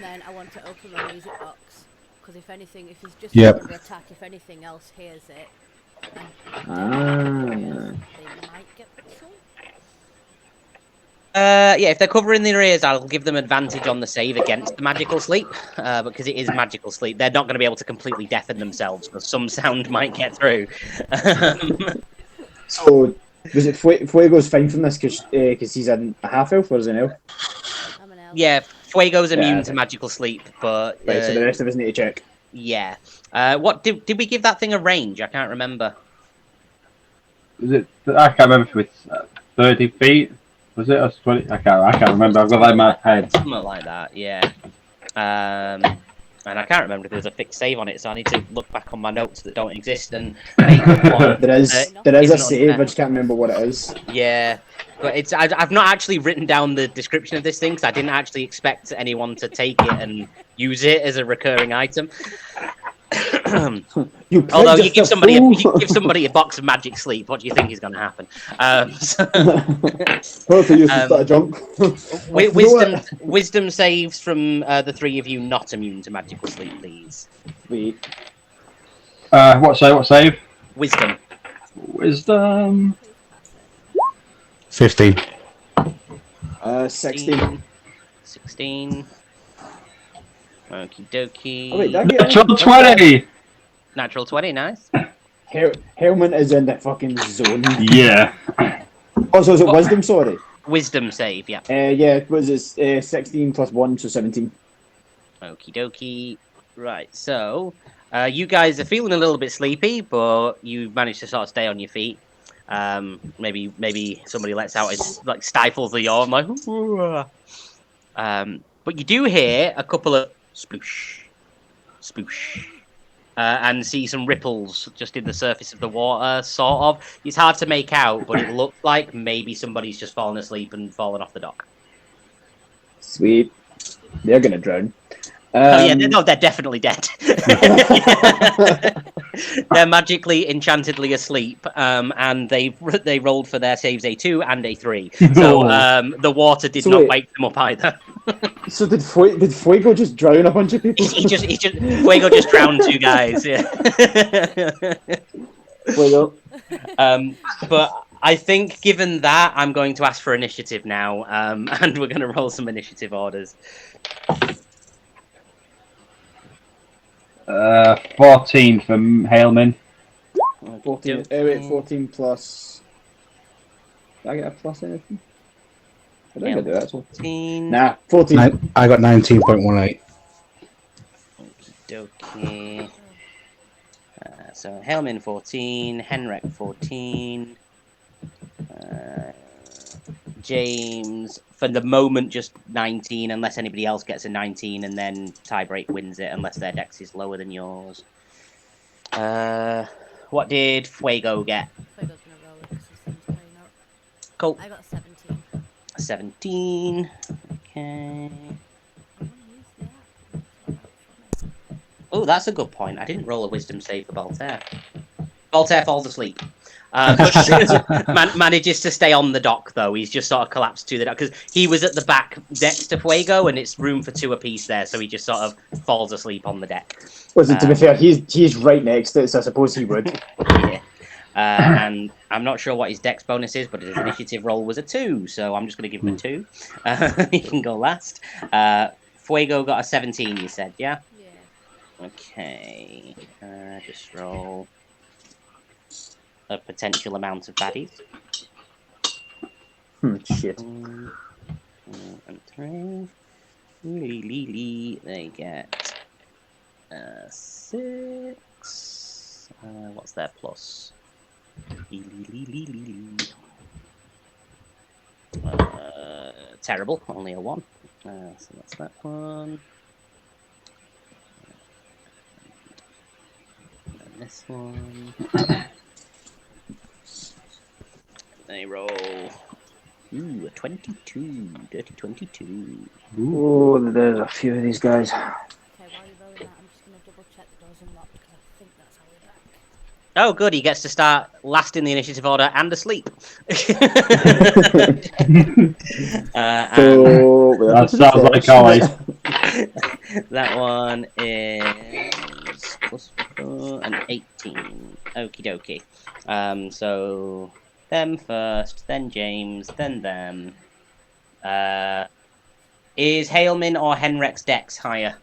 then I want to open my music box, because if anything, if he's just under attack, if anything else hears it, they might get killed. Yeah, if they're covering their ears, I'll give them advantage on the save against the magical sleep, because it is magical sleep. They're not going to be able to completely deafen themselves, because some sound might get through. So, was it Fuego's fine from this because he's a half elf, or is he an elf? I'm an elf. Yeah, Fuego's immune to magical sleep, but right, so the rest of us need to check. Yeah. What did we give that thing a range? I can't remember. Was it? I can't remember if it's 30 feet. Was it? Or 20? I can't remember. I've got that in my head. Something like that. Yeah. And I can't remember if there's a fixed save on it, so I need to look back on my notes that don't exist and make one. There is a save, I just can't remember what it is. Yeah, but I've not actually written down the description of this thing, because I didn't actually expect anyone to take it and use it as a recurring item. Although you give somebody a box of magic sleep, what do you think is going to happen? Hopefully you start a jump. Wisdom saves from the three of you not immune to magical sleep, please. Sweet. What save? Wisdom. 15. 16. 16. Okie dokie. Oh wait, did I get Natural anything? 20! Natural 20, nice. Helmet is in the fucking zone. Yeah. Oh, so is it wisdom? Sorry. Wisdom save, yeah. Yeah, was it 16 plus 1, so 17. Okie dokie. Right, so you guys are feeling a little bit sleepy, but you managed to sort of stay on your feet. Maybe somebody lets out like stifles the yawn, like. But you do hear a couple of sploosh, sploosh, and see some ripples just in the surface of the water. Sort of. It's hard to make out, but it looks like maybe somebody's just fallen asleep and fallen off the dock. Sweet. They're gonna drown. They're definitely dead. They're magically, enchantedly asleep, and they rolled for their saves a 2 and a 3. So the water did not wake them up either. So did Fuego just drown a bunch of people? Fuego just drowned 2 guys. Yeah. Fuego. But I think, given that, I'm going to ask for initiative now, and we're going to roll some initiative orders. 14 from Hailman. 14 plus. Did I get a plus anything? I don't think I do that. 14. Nah, 14. I got 19.18. Okie dokie. So Helmin 14, Henrik 14, James for the moment just 19, unless anybody else gets a 19, and then tiebreak wins it unless their dex is lower than yours. What did Fuego get? Fuego's gonna roll it because his thing's playing up. Cool. I got 17. 17. Okay. Oh, that's a good point. I didn't roll a wisdom save for Voltaire. Voltaire falls asleep. Manages to stay on the dock, though. He's just sort of collapsed to the dock because he was at the back next to Fuego, and it's room for 2 apiece there, so he just sort of falls asleep on the deck. Well, to be fair, he's right next to it, so I suppose he would. Yeah. And I'm not sure what his dex bonus is, but his initiative roll was a 2, so I'm just going to give him a 2. He can go last. Fuego got a 17, you said, yeah? Yeah. Okay. Just roll a potential amount of baddies. Shit. 1 and 3. They get 6. What's their plus? Terrible, only a 1. So that's that one. And this one. They roll. Ooh, a 22. Dirty 22. Oh, there's a few of these guys. Okay, while you're rolling that, I'm just going to double check the door's unlocked because I think that's how we're back. Oh, good. He gets to start last in the initiative order and asleep. That sounds like always. That one is plus 4 and 18. Okie dokie. So them first, then James, then them. Is Hailman or Henrek's dex higher?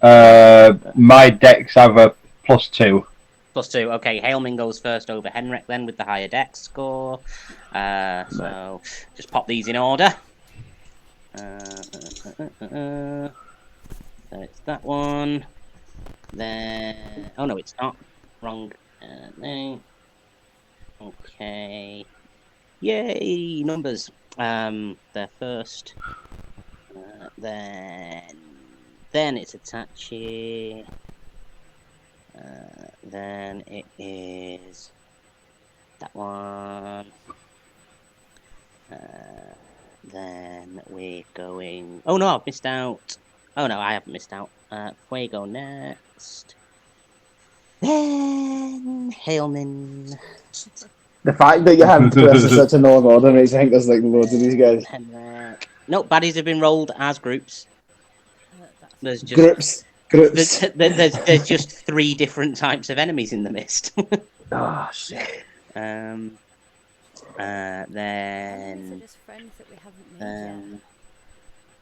My dex have a +2. +2. Okay, Hailman goes first over Henrik then with the higher dex score. So just pop these in order. So it's that one. Then oh no, it's not. Wrong. No. Okay. Yay, numbers. They're first. Then it's Itachi. Then it is that one. Then we're going. Oh no, I've missed out. Oh no, I haven't missed out. Fuego next. Then Hailman. The fact that you have to put this in such a long order makes me think there's like loads of these guys. Nope, baddies have been rolled as groups. There's just Groups. There's just 3 different types of enemies in the mist. Oh shit. These are Then just friends that we haven't made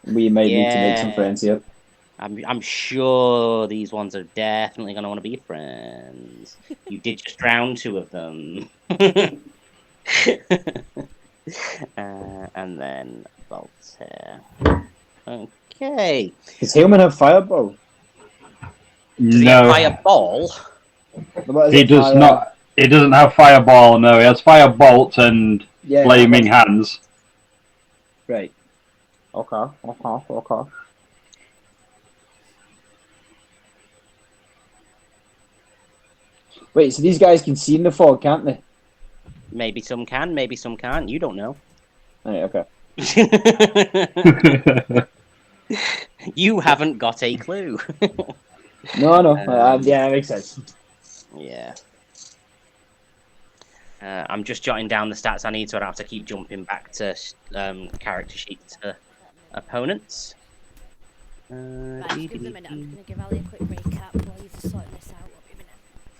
yet. We might need to make some friends here. I'm sure these ones are definitely going to want to be friends. You did just drown 2 of them. And then Voltaire. Okay. Does Hillman have fireball? Does he have fireball? He does not. He doesn't have fireball. No, he has firebolt and flaming hands. Right. Okay. Wait, so these guys can see in the fog, can't they? Maybe some can, maybe some can't. You don't know. Right, okay. You haven't got a clue. No. Yeah, that makes sense. Yeah. I'm just jotting down the stats I need so I don't have to keep jumping back to character sheets for opponents. Right, just give them a minute. I'm just going to give Ali a quick recap while you're sorting this out. Won't be a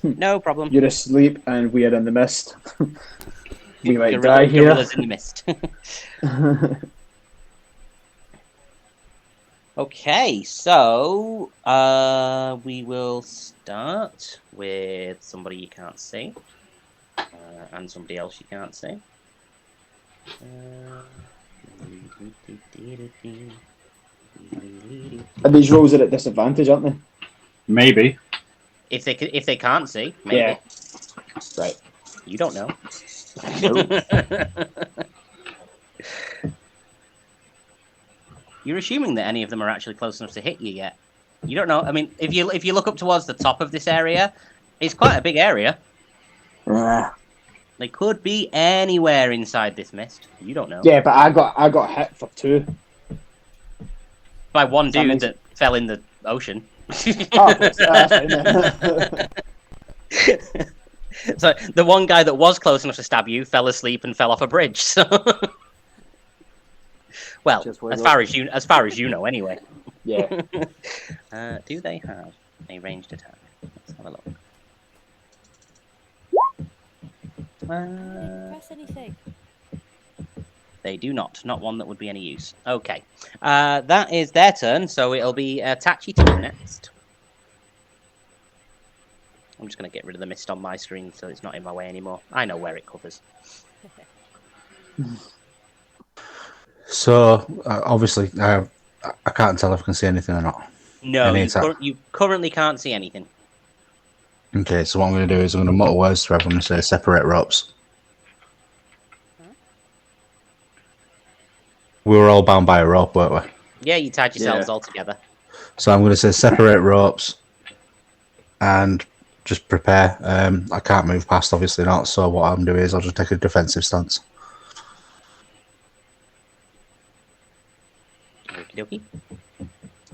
minute. No problem. You're asleep and we are in the mist. We might die here. Gorillas in the mist. Okay, so we will start with somebody you can't see and somebody else you can't see. And these rolls are at disadvantage, aren't they? Maybe. If they can't see, maybe. Yeah. Right. You don't know. You're assuming that any of them are actually close enough to hit you yet. You don't know. I mean, if you look up towards the top of this area, it's quite a big area. They could be anywhere inside this mist. You don't know. Yeah, but I got hit for 2. By one dude that fell in the ocean. Oh, that's fine. So the one guy that was close enough to stab you fell asleep and fell off a bridge. So, well, as far as you know, anyway. Yeah. Do they have a ranged attack? Let's have a look. Press anything. They do not. Not one that would be any use. Okay. That is their turn, so it'll be Tachi to go next. I'm just going to get rid of the mist on my screen so it's not in my way anymore. I know where it covers. So, obviously, I can't tell if I can see anything or not. No, you currently can't see anything. Okay, so what I'm going to do is I'm going to mutter words to everyone and say separate ropes. We were all bound by a rope, weren't we? Yeah, you tied yourselves all together. So I'm going to say separate ropes and just prepare. I can't move past, obviously not, so what I'm doing is I'll just take a defensive stance. Okie dokie.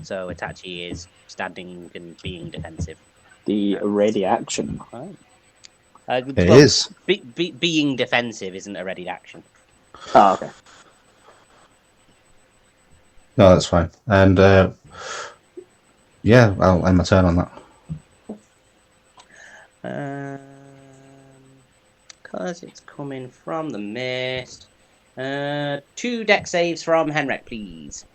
So Itachi is standing and being defensive. The ready action. It is. Being defensive isn't a ready action. Oh, okay. No, that's fine. And yeah, I'll end my turn on that. Because it's coming from the mist. 2 deck saves from Henrik, please.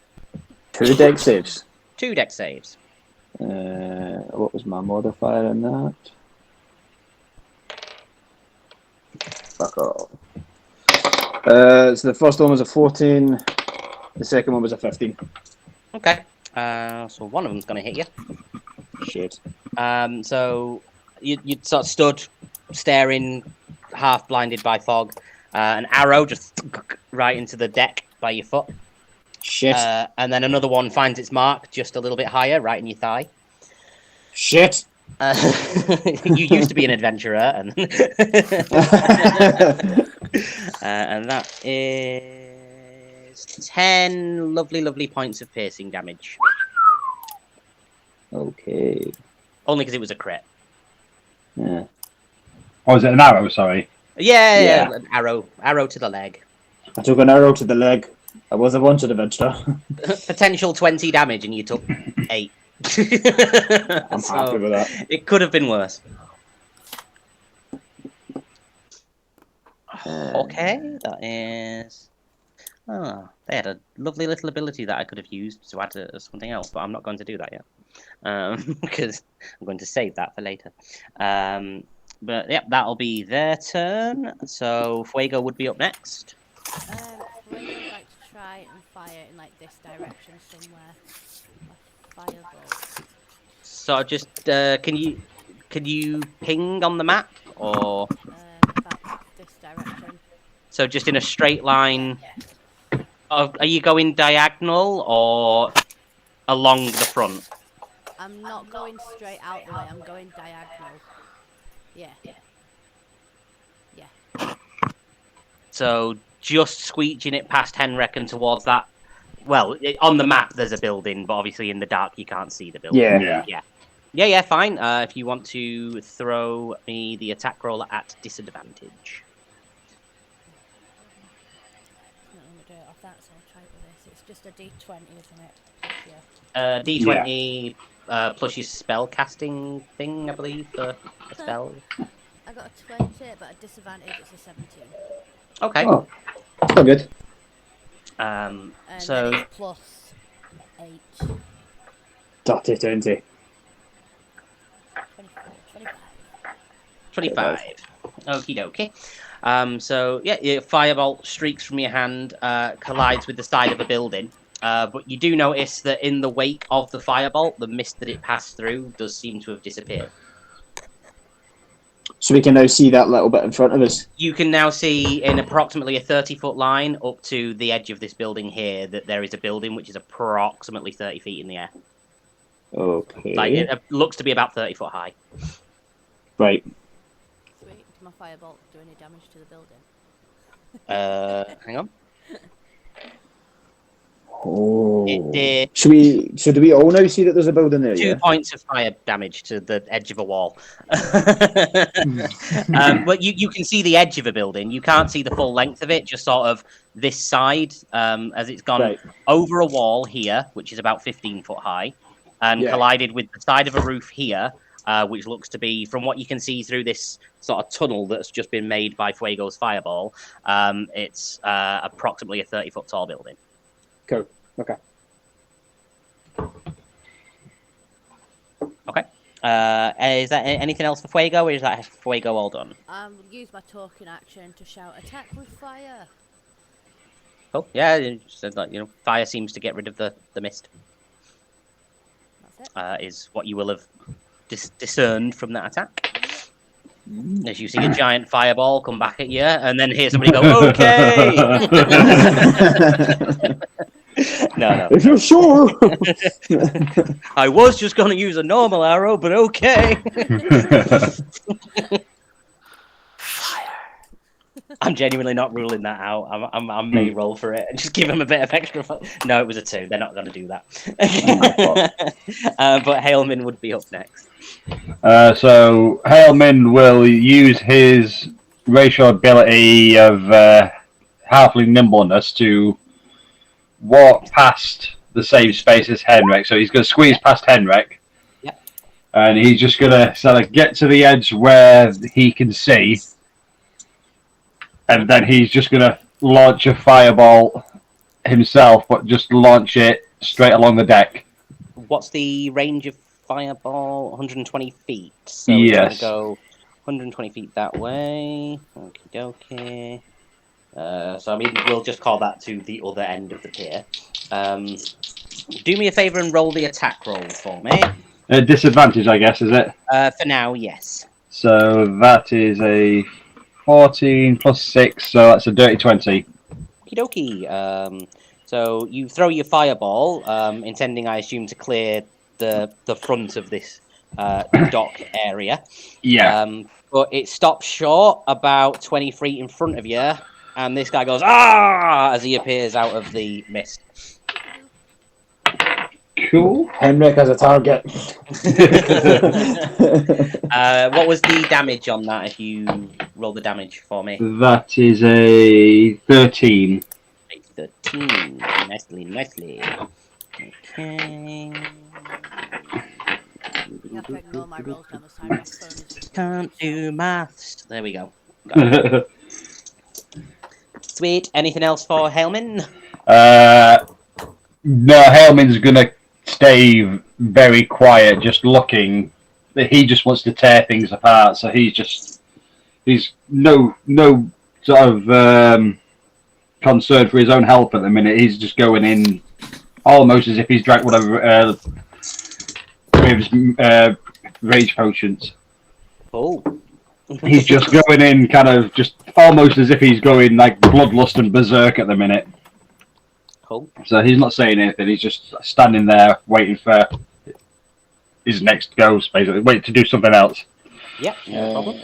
2 deck saves. 2 deck saves. What was my modifier in that? Fuck off. So the first one was a 14. The second one was a 15. Okay. So one of them's going to hit you. Shit. So you sort of stood staring, half blinded by fog. An arrow just right into the deck by your foot. Shit. And then another one finds its mark just a little bit higher, right in your thigh. Shit. You used to be an adventurer, and and that is 10 lovely points of piercing damage. Okay. Only because it was a crit. Yeah. Oh, is it an arrow? Sorry. Yeah. An arrow to the leg. I took an arrow to the leg. I was a wanted adventurer. Potential 20 damage, and you took 8. I'm happy with that. It could have been worse. Okay, that is. Oh, they had a lovely little ability that I could have used to add to something else, but I'm not going to do that yet. Because I'm going to save that for later. But yeah, that'll be their turn. So Fuego would be up next. Fuego would like to try and fire in like this direction somewhere. A firebolt. So just can you ping on the map or About this direction. so just in a straight line? Yeah. Are you going diagonal or along the front? I'm not going straight out the way. I'm going diagonal. Yeah. So just squeeging it past Henrik and towards that. Well, on the map there's a building, but obviously in the dark you can't see the building. Yeah. Fine. If you want to throw me the attack roll at disadvantage. I'm not going to do it off that, so I'll try it with this. It's just a d20, isn't it? Yeah. D20 plus your spell casting thing, I believe, for a spell. I got a 20, but at disadvantage it's a 17. Okay. Oh, still good. And So then it's plus 8. Dirty 20. 25. Okie dokie. So yeah, your firebolt streaks from your hand, collides with the side of a building. But you do notice that in the wake of the firebolt, the mist that it passed through does seem to have disappeared. So we can now see that little bit in front of us. You can now see in approximately a 30-foot line up to the edge of this building here that there is a building which is approximately 30 feet in the air. Okay. Like it looks to be about 30 foot high. Right. Sweet. Did my firebolt do any damage to the building? Hang on. Oh. It did. So do we all now see that there's a building there? 2 Yeah. points of fire damage to the edge of a wall. But you can see the edge of a building. You can't see the full length of it, just sort of this side, as it's gone over a wall here, which is about 15 foot high, and collided with the side of a roof here, which looks to be, from what you can see through this sort of tunnel that's just been made by Fuego's fireball, it's approximately a 30-foot tall building. Cool. Okay. Okay. Is that anything else for Fuego, or is that Fuego all done? Use my talking action to shout, "Attack with fire!" Oh, yeah, you said that, fire seems to get rid of the mist. That's it. Is what you will have discerned from that attack. As you see a giant fireball come back at you, and then hear somebody go, "Okay!" No. If you're sure. I was just going to use a normal arrow, but okay. I'm genuinely not ruling that out. I may roll for it and just give him a bit of extra fun. No, it was a 2. They're not going to do that. But Hailman would be up next. So Hailman will use his racial ability of halfling nimbleness to walk past the same space as Henrik. So he's going to squeeze past Henrik. Yep. And he's just going to sort of get to the edge where he can see. And then he's just going to launch a fireball himself, but just launch it straight along the deck. What's the range of fireball? 120 feet. So yes. We're going to go 120 feet that way. Okie dokie. So, I mean, we'll just call that to the other end of the pier. Do me a favour and roll the attack roll for me. Disadvantage, I guess, is it? For now, yes. So that is a 14 plus 6, so that's a dirty 20. Okie dokie. So you throw your fireball, intending, I assume, to clear the front of this dock area. Yeah. But it stops short about 20 feet in front of you, and this guy goes, "Ah!" as he appears out of the mist. Cool. Henrik as a target. What was the damage on that, if you roll the damage for me? That is a 13. 13. Nicely. Okay. You have to ignore my rolls down the side. My phone is Can't do maths. There we go. Sweet. Anything else for Helmin? No, Hellman's gonna stay very quiet, just looking. He just wants to tear things apart, so he's no sort of concern for his own health at the minute. He's just going in almost as if he's drank whatever rage potions. Oh. He's just going in kind of just almost as if he's going like bloodlust and berserk at the minute. Cool. So he's not saying anything. He's just standing there waiting for his next goes, basically, waiting to do something else. Yep, no problem.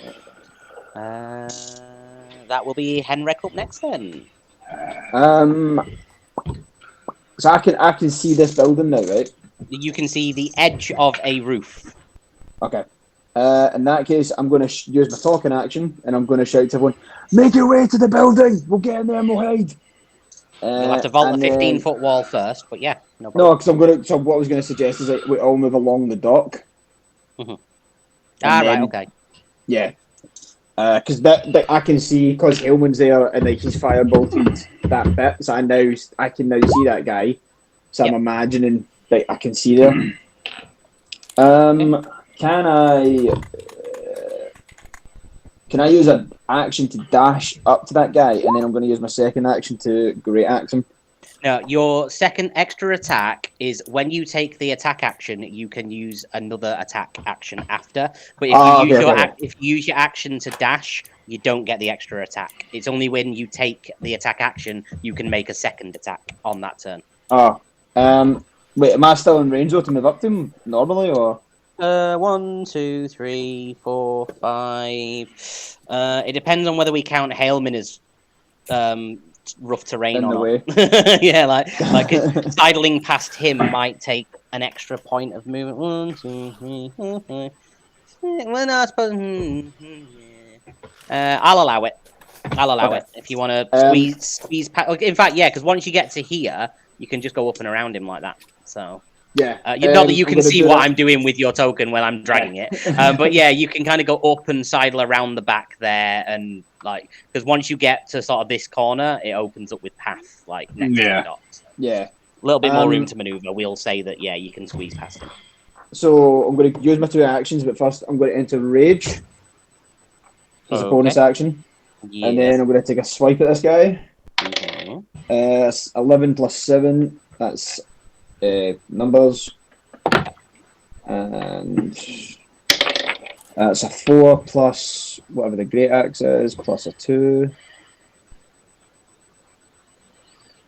That will be Henrik up next then. So I can see this building now, right? You can see the edge of a roof. Okay. In that case, I'm going to use my talking action, and I'm going to shout to everyone, "Make your way to the building! We'll get in there and we'll hide!" You'll have to vault the 15-foot wall first, but yeah. No, because I'm going to... So what I was going to suggest is that we all move along the dock. Mm-hmm. Right, okay. Yeah. Because that I can see, because Hillman's there, and like, he's firebolted that bit, so I can now see that guy. So I'm imagining that I can see there. Can I use an action to dash up to that guy, and then I'm going to use my second action to great axe him? No, your second extra attack is when you take the attack action, you can use another attack action after. But if you use your action to dash, you don't get the extra attack. It's only when you take the attack action you can make a second attack on that turn. Oh, wait, am I still in range though to move up to him normally, or? 1, 2, 3, 4, 5. It depends on whether we count Hailman as rough terrain in or the not. way. Yeah, like sidling past him might take an extra point of movement. 1, 2, 3, 4, 5. Well, no, I suppose. I'll allow it. I'll allow it if you want to squeeze. In fact, yeah, because once you get to here, you can just go up and around him like that. So. Yeah. Not that you can see what I'm doing with your token when I'm dragging it, but yeah, you can kind of go up and sidle around the back there, and like because once you get to sort of this corner, it opens up with path like next to the dock. So. Yeah. A little bit more room to maneuver. We'll say that you can squeeze past him. So I'm going to use my 2 actions, but first I'm going to enter rage as a bonus action, and then I'm going to take a swipe at this guy. 11 plus 7. That's numbers, and that's a 4 plus whatever the great axe is, plus a 2.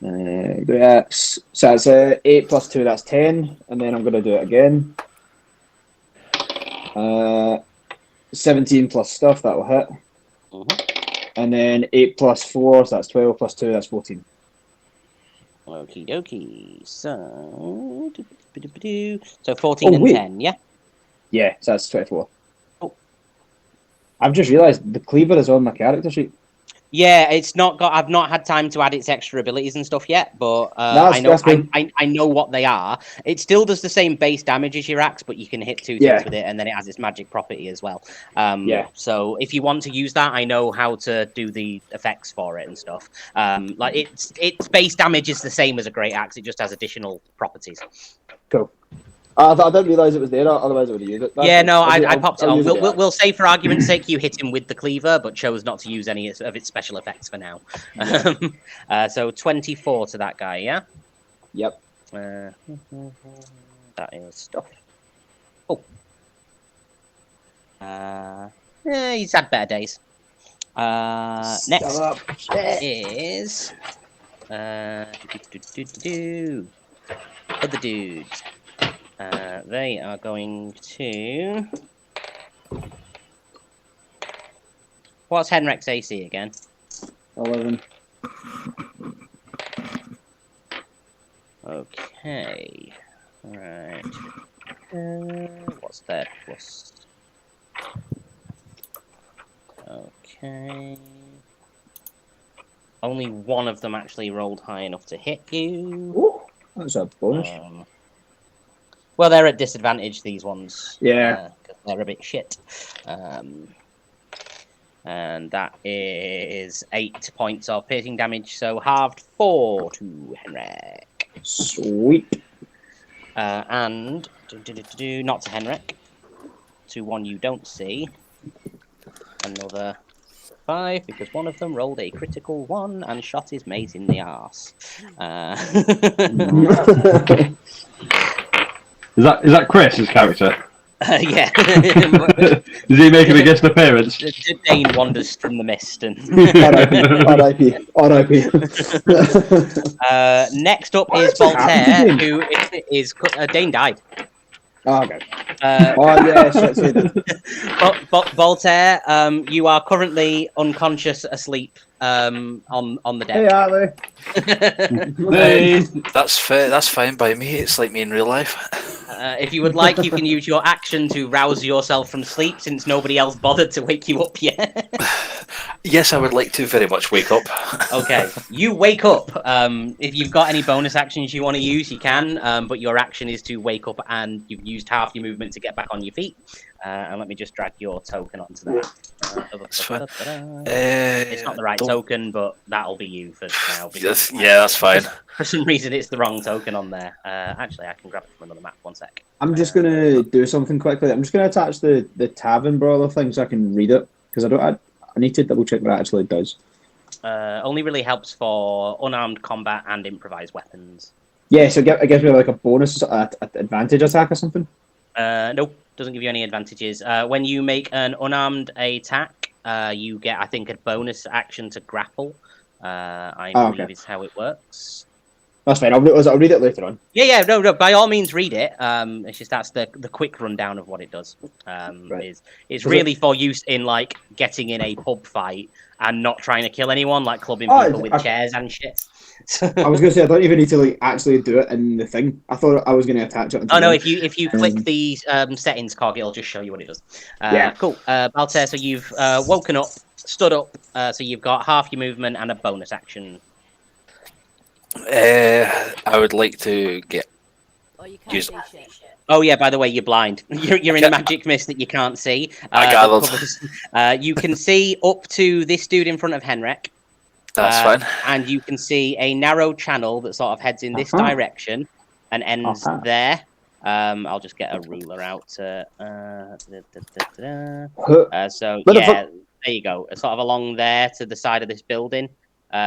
Great axe, so that's 8 plus 2, that's 10, and then I'm going to do it again. 17 plus stuff, that will hit. And then 8 plus 4, so that's 12 plus 2, that's 14. Okie dokie. So 14 and 10, yeah? Yeah, so that's 24. Oh. I've just realised the cleaver is on my character sheet. Yeah, it's not got. I've not had time to add its extra abilities and stuff yet, but I know what they are. It still does the same base damage as your axe, but you can hit 2 things with it, and then it has its magic property as well. So if you want to use that, I know how to do the effects for it and stuff. Like its base damage is the same as a great axe. It just has additional properties. Cool. I didn't realise it was there, otherwise I would have used it. I popped it on. We'll say for argument's sake you hit him with the cleaver, but chose not to use any of its special effects for now. So 24 to that guy, yeah? Yep. That is stuff. Oh. He's had better days. Next is... other dudes. They are going to... What's Henrik's AC again? 11. Okay. Alright. What's that? Plus... Okay. Only one of them actually rolled high enough to hit you. Ooh, that's a bonus. Well, they're at disadvantage, these ones. Yeah. Because they're a bit shit. And that is 8 points of piercing damage, so halved 4 to Henrik. Sweet. And not to Henrik, to one you don't see. Another 5, because one of them rolled a critical 1 and shot his mate in the arse. Is that Chris's character? Yeah. Is he making a guest appearance? Dane wanders from the mist. And R.I.P. next up is Voltaire, who is Dane died. Oh, okay. Yes. Voltaire, you are currently unconscious, asleep on the deck. Hey, Harley. That's fair. That's fine by me. It's like me in real life. If you would like, you can use your action to rouse yourself from sleep, since nobody else bothered to wake you up yet. Yes, I would like to very much wake up. Okay, you wake up. If you've got any bonus actions you want to use, you can, but your action is to wake up, and you've used half your movement to get back on your feet. And let me just drag your token onto that. That's fine. It's not the right token, but that'll be you for now. Yeah, that's fine. For some reason, it's the wrong token on there. Actually, I can grab it from another map. 1 sec. I'm just gonna do something quickly. I'm just gonna attach the tavern brawler thing so I can read it, because I need to double check what it actually does. Only really helps for unarmed combat and improvised weapons. Yeah, so it gives me like a bonus advantage attack or something. Nope, doesn't give you any advantages. When you make an unarmed attack, you get, I think, a bonus action to grapple. I believe is how it works. That's fine. I'll read it later on. Yeah. No. By all means, read it. It's just that's the quick rundown of what it does. Right. It's really for use in like getting in a pub fight and not trying to kill anyone, like clubbing people with chairs and shit. I was going to say I don't even need to like actually do it in the thing. I thought I was going to attach it. Oh no! If you click the settings cog, it'll just show you what it does. Yeah. Cool. Altair, so you've woken up, stood up. So you've got half your movement and a bonus action. I would like to get. Use... Oh yeah, by the way, you're blind. You're in a magic mist that you can't see. I gathered. You can see up to this dude in front of Henrik. That's fine. And you can see a narrow channel that sort of heads in this direction and ends there. I'll just get a ruler out. So yeah, there you go. Sort of along there to the side of this building.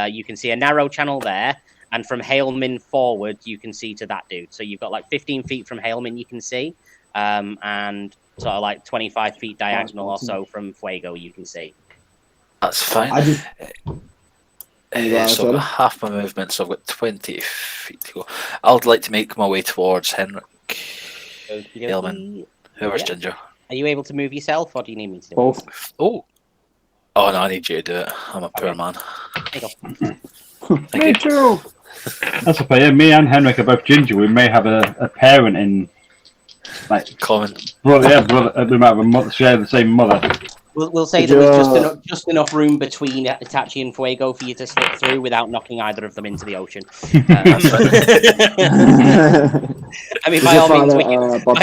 You can see a narrow channel there. And from Hailman forward, you can see to that dude. So you've got like 15 feet from Hailman you can see. And sort of like 25 feet diagonal or so from Fuego you can see. That's fine. So I've got half my movement, so I've got 20 feet to go. I would like to make my way towards Henrik. Hailman. Whoever's Ginger. Are you able to move yourself, or do you need me to do it? Both. Oh no, I need you to do it. I'm a poor man. There you go. Thank you. That's okay. Yeah, me and Henrik are both ginger. We may have a parent in like common. Brother. We might have share the same mother. We'll say there was just enough room between Itachi and Fuego for you to slip through without knocking either of them into the ocean. I mean, by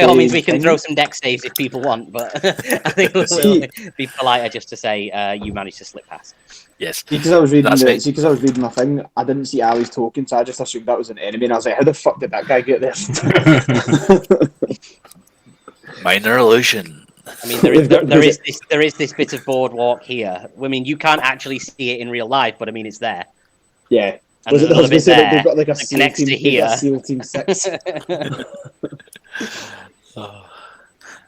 all means, we can throw some deck saves if people want, but I think it'll be politer just to say you managed to slip past. Yes. Because I was reading my thing, I didn't see Ali's token, so I just assumed that was an enemy, and I was like, how the fuck did that guy get there? Minor illusion. I mean, there is this bit of boardwalk here. I mean, you can't actually see it in real life, but I mean, it's there. Yeah. And there's a little bit there. They've got like a next to here. SEAL Team 6.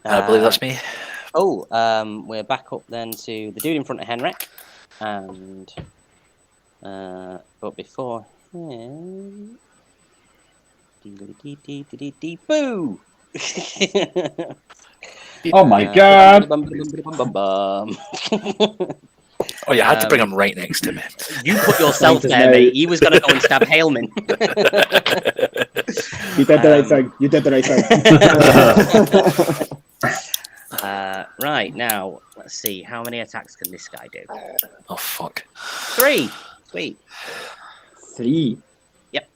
I believe that's me. We're back up then to the dude in front of Henrik. And but before him, boo! Oh my god! Oh, you had to bring him right next to me. You put yourself there, mate. He was going to go and stab Hailman. You did the right thing. You did the right thing. Right, now, let's see. How many attacks can this guy do? Oh, fuck. 3. Sweet. 3. Yep.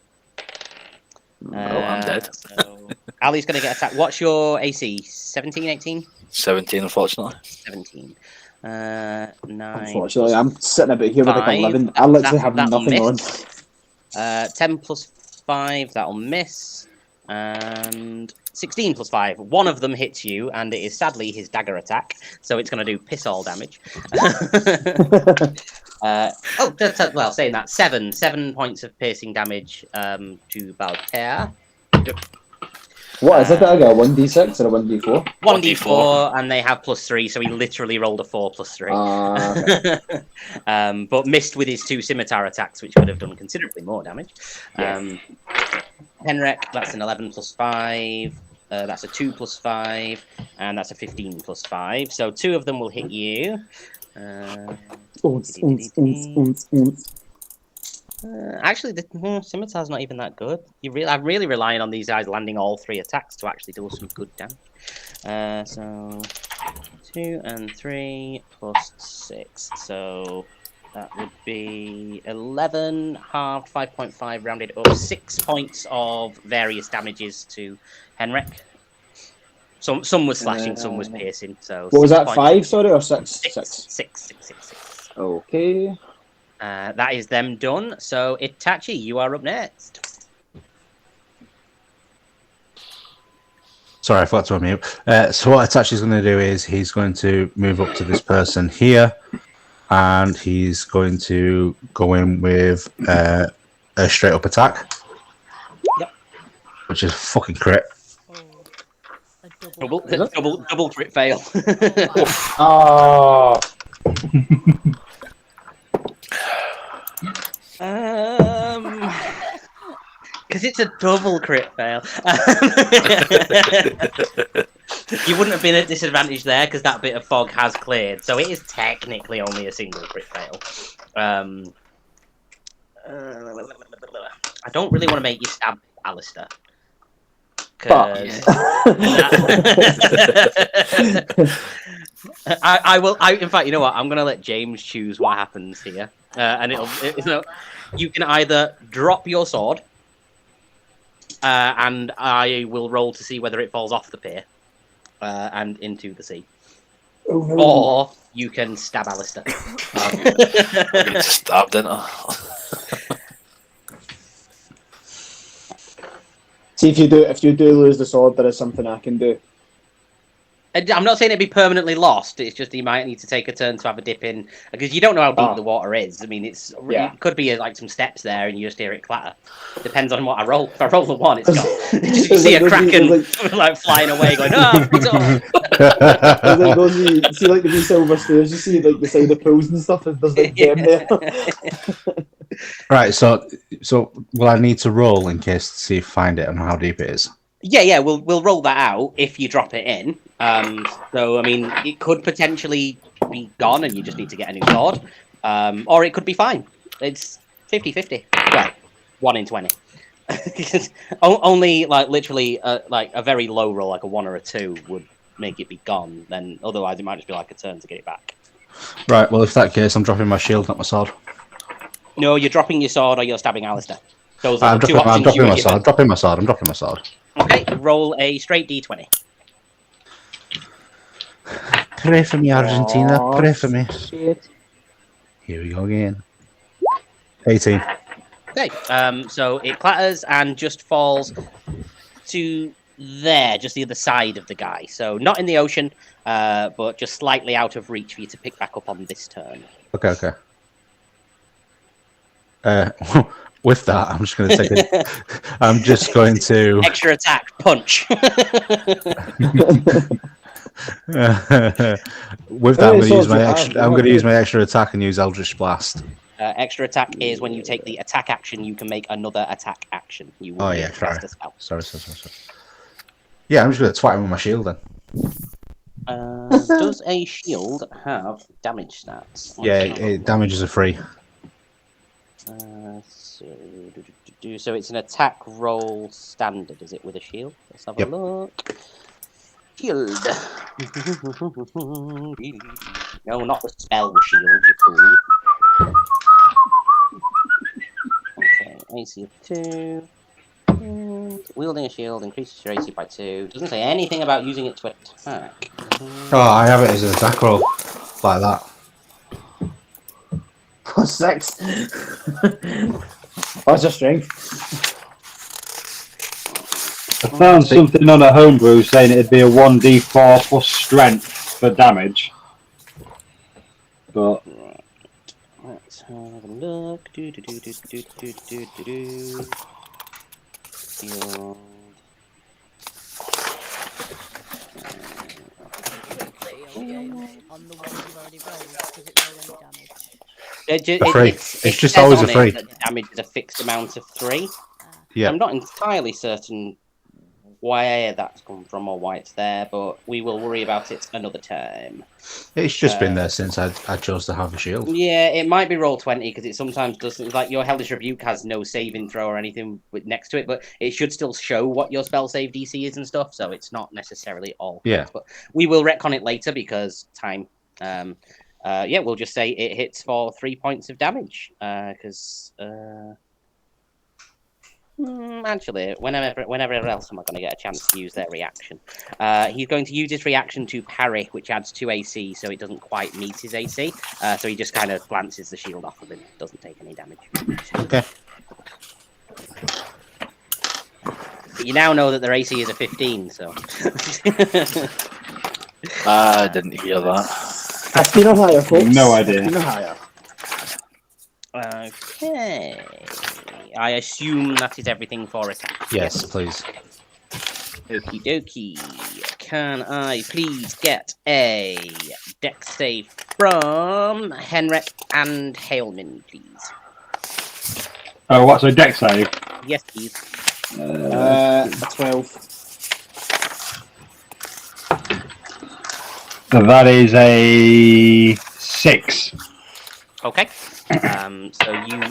I'm dead. So Ali's going to get attacked. What's your AC? 17, 18? 17, unfortunately. 17. 9. Unfortunately, I'm sitting about here with like 5. 11. I literally have That'll nothing on. miss. 10 plus 5, that'll miss. And 16 plus 5. One of them hits you, and it is sadly his dagger attack, so it's going to do piss all damage. Well, saying that, 7 points of piercing damage to Baltair. What is it? I got a 1d6 or a 1d4? 1d4, and they have +3, so he literally rolled a 4 plus 3. Okay. But missed with his 2 scimitar attacks, which would have done considerably more damage. Henrik, that's an 11 plus 5. That's a 2 plus 5, and that's a 15 plus 5. So 2 of them will hit you. Actually, the scimitar's not even that good. I'm really relying on these guys landing all 3 attacks to actually do some good damage. So 2 and 3 plus 6. So that would be 11 halved, 5.5 rounded up, 6 points of various damages to Henrik. Some was slashing, some was piercing. So what was that? 5, sorry, or 6? 6. Okay. That is them done. So Itachi, you are up next. Sorry, I forgot to unmute. So what Itachi's going to do is he's going to move up to this person here, and he's going to go in with a straight up attack. Yep. Which is fucking crit. Double crit fail. Oh. Because it's a double crit fail. You wouldn't have been at disadvantage there because that bit of fog has cleared, so it is technically only a single crit fail. I don't really want to make you stab Alistair. I will. In fact, you know what? I'm going to let James choose what happens here, and you can either drop your sword, and I will roll to see whether it falls off the pier and into the sea, or you can stab Alistair. I get stabbed, didn't I? See, if you do lose the sword, there is something I can do. I'm not saying it'd be permanently lost. It's just you might need to take a turn to have a dip in, because you don't know how deep the water is. I mean, it could be like some steps there, and you just hear it clatter. Depends on what I roll. If I roll the 1, it's gone. You see a kraken like flying away, going, "Oh, it's you see, like the wee silver stairs. You see, like the side of pools and stuff. There's like them there. Right. So will I need to roll in case to see if find it and how deep it is? Yeah. We'll roll that out if you drop it in. So I mean, it could potentially be gone, and you just need to get a new sword, or it could be fine. It's 50-50. Well, 1 in 20. Only like literally like a very low roll, like a 1 or a 2, would make it be gone. Then otherwise, it might just be like a turn to get it back. Right. Well, if that case, I'm dropping my shield, not my sword. No, you're dropping your sword, or you're stabbing Alistair. Those are I'm the 2 options. dropping my sword. I'm dropping my sword. Okay, roll a straight d20. Pray for me, Argentina. Pray for me. Shit. Here we go again. 18. Okay, so it clatters and just falls to there, just the other side of the guy. So not in the ocean, but just slightly out of reach for you to pick back up on this turn. Okay. With that, I'm just going to take it. I'm just going to extra attack punch. With that, I'm going to use my extra attack and use Eldritch Blast. Extra attack is when you take the attack action, you can make another attack action. You will Sorry. Yeah, I'm just going to twat him with my shield then. Does a shield have damage stats? Damages are free. So it's an attack roll standard, is it, with a shield? Let's have a look. Shield. No, not the spell shield, you fool. Okay, AC of 2. Wielding a shield increases your AC by 2. Doesn't say anything about using it to attack. Oh, I have it as an attack roll. like that. Plus 6. What's your strength? I found something on a homebrew saying it'd be a 1d4 plus strength for damage. But Let's have a look. Field. On the one you've already rolled, does it roll any damage? It's just says always a on it 3. that the damage is a fixed amount of 3. Yeah. I'm not entirely certain where that's come from or why it's there, but we will worry about it another time. It's just been there since I chose to have a shield. Yeah, it might be roll 20 because it sometimes does things like your Hellish Rebuke has no saving throw or anything next to it, but it should still show what your spell save DC is and stuff, so it's not necessarily all correct. But we will retcon it later because time. We'll just say it hits for 3 points of damage because. Actually, whenever else am I going to get a chance to use their reaction? He's going to use his reaction to parry, which adds 2 AC, so it doesn't quite meet his AC. So he just kind of glances the shield off of him, doesn't take any damage. Okay. But you now know that their AC is a 15, so. I didn't hear that. A still higher, folks. No idea. A still higher. Okay. I assume that is everything for attack. Yes, please. Okie dokie. Can I please get a dex save from Henrik and Hailman, please? oh, what's a dex save? Yes, please. A 12. So that is a 6. Okay. So you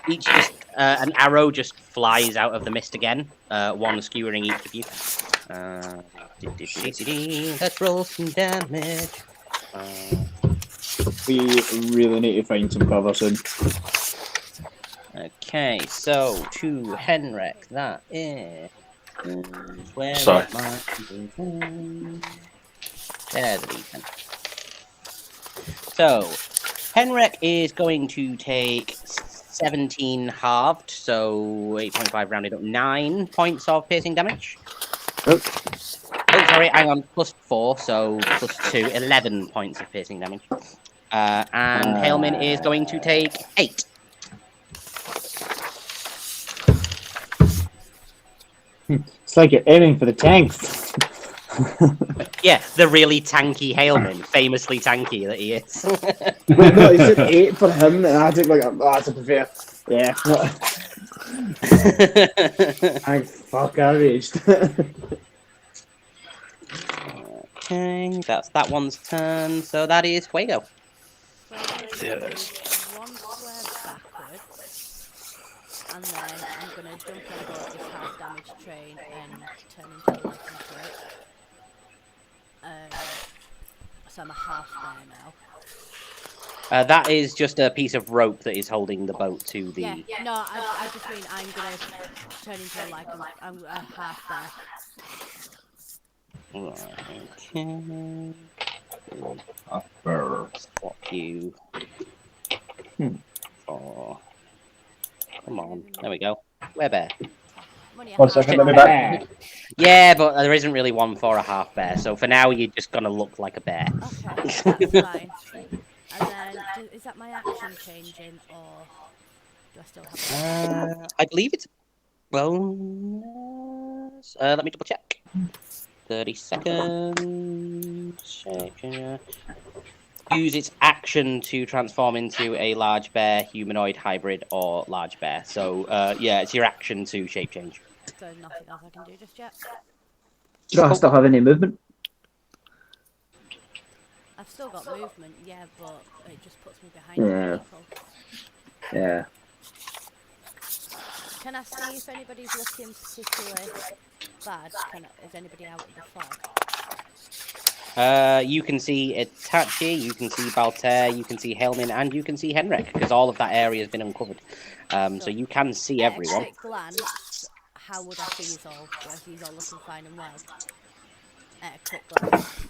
each just an arrow just flies out of the mist again, one skewering each of you. Let's roll some damage. We really need to find some cover soon. Okay, so to Henrik, that is. Where Sorry. is my... There's the defense. So, Henrik is going to take 17 halved, so 8.5 rounded up, 9 points of piercing damage. Oh. Oh, sorry, hang on, plus 4, so plus 2, 11 points of piercing damage. And Hailman is going to take 8. It's like you're aiming for the tanks. Yeah, the really tanky Hailman, famously tanky that he is. Wait, no, he said 8 for him, and I took like, that's a fair. Yeah. I raged. Okay, that's that one's turn, so that is Fuego. There it is. One square backwards, and then I'm gonna jump on board this half damage train and turn into a lightning strike. So I'm a half there now. That is just a piece of rope that is holding the boat to the... Yeah, no, I just mean I'm gonna turn into a lightning. I'm a half there. Okay. Swap you. Oh. Come on. There we go. We're bear. Money 1 second, let me back. Yeah, but there isn't really one for a half bear, so for now you're just gonna look like a bear. Okay, that's fine. And then, is that my action changing, or do I still have I believe it's bonus. Let me double check. 30 seconds. Use its action to transform into a large bear, humanoid, hybrid, or large bear. So, yeah, it's your action to shape change. So nothing else I can do just yet? Do I still have any movement? I've still got movement, yeah, but it just puts me behind the people. Yeah. Can I see if anybody's looking particularly bad? Is anybody out in the fog? You can see Itachi, you can see Baltair, you can see Helmin, and you can see Henrik, because all of that area has been uncovered. So you can see everyone. At a quick glance, how would I see these all? Do I see these all looking fine and well? At a quick glance.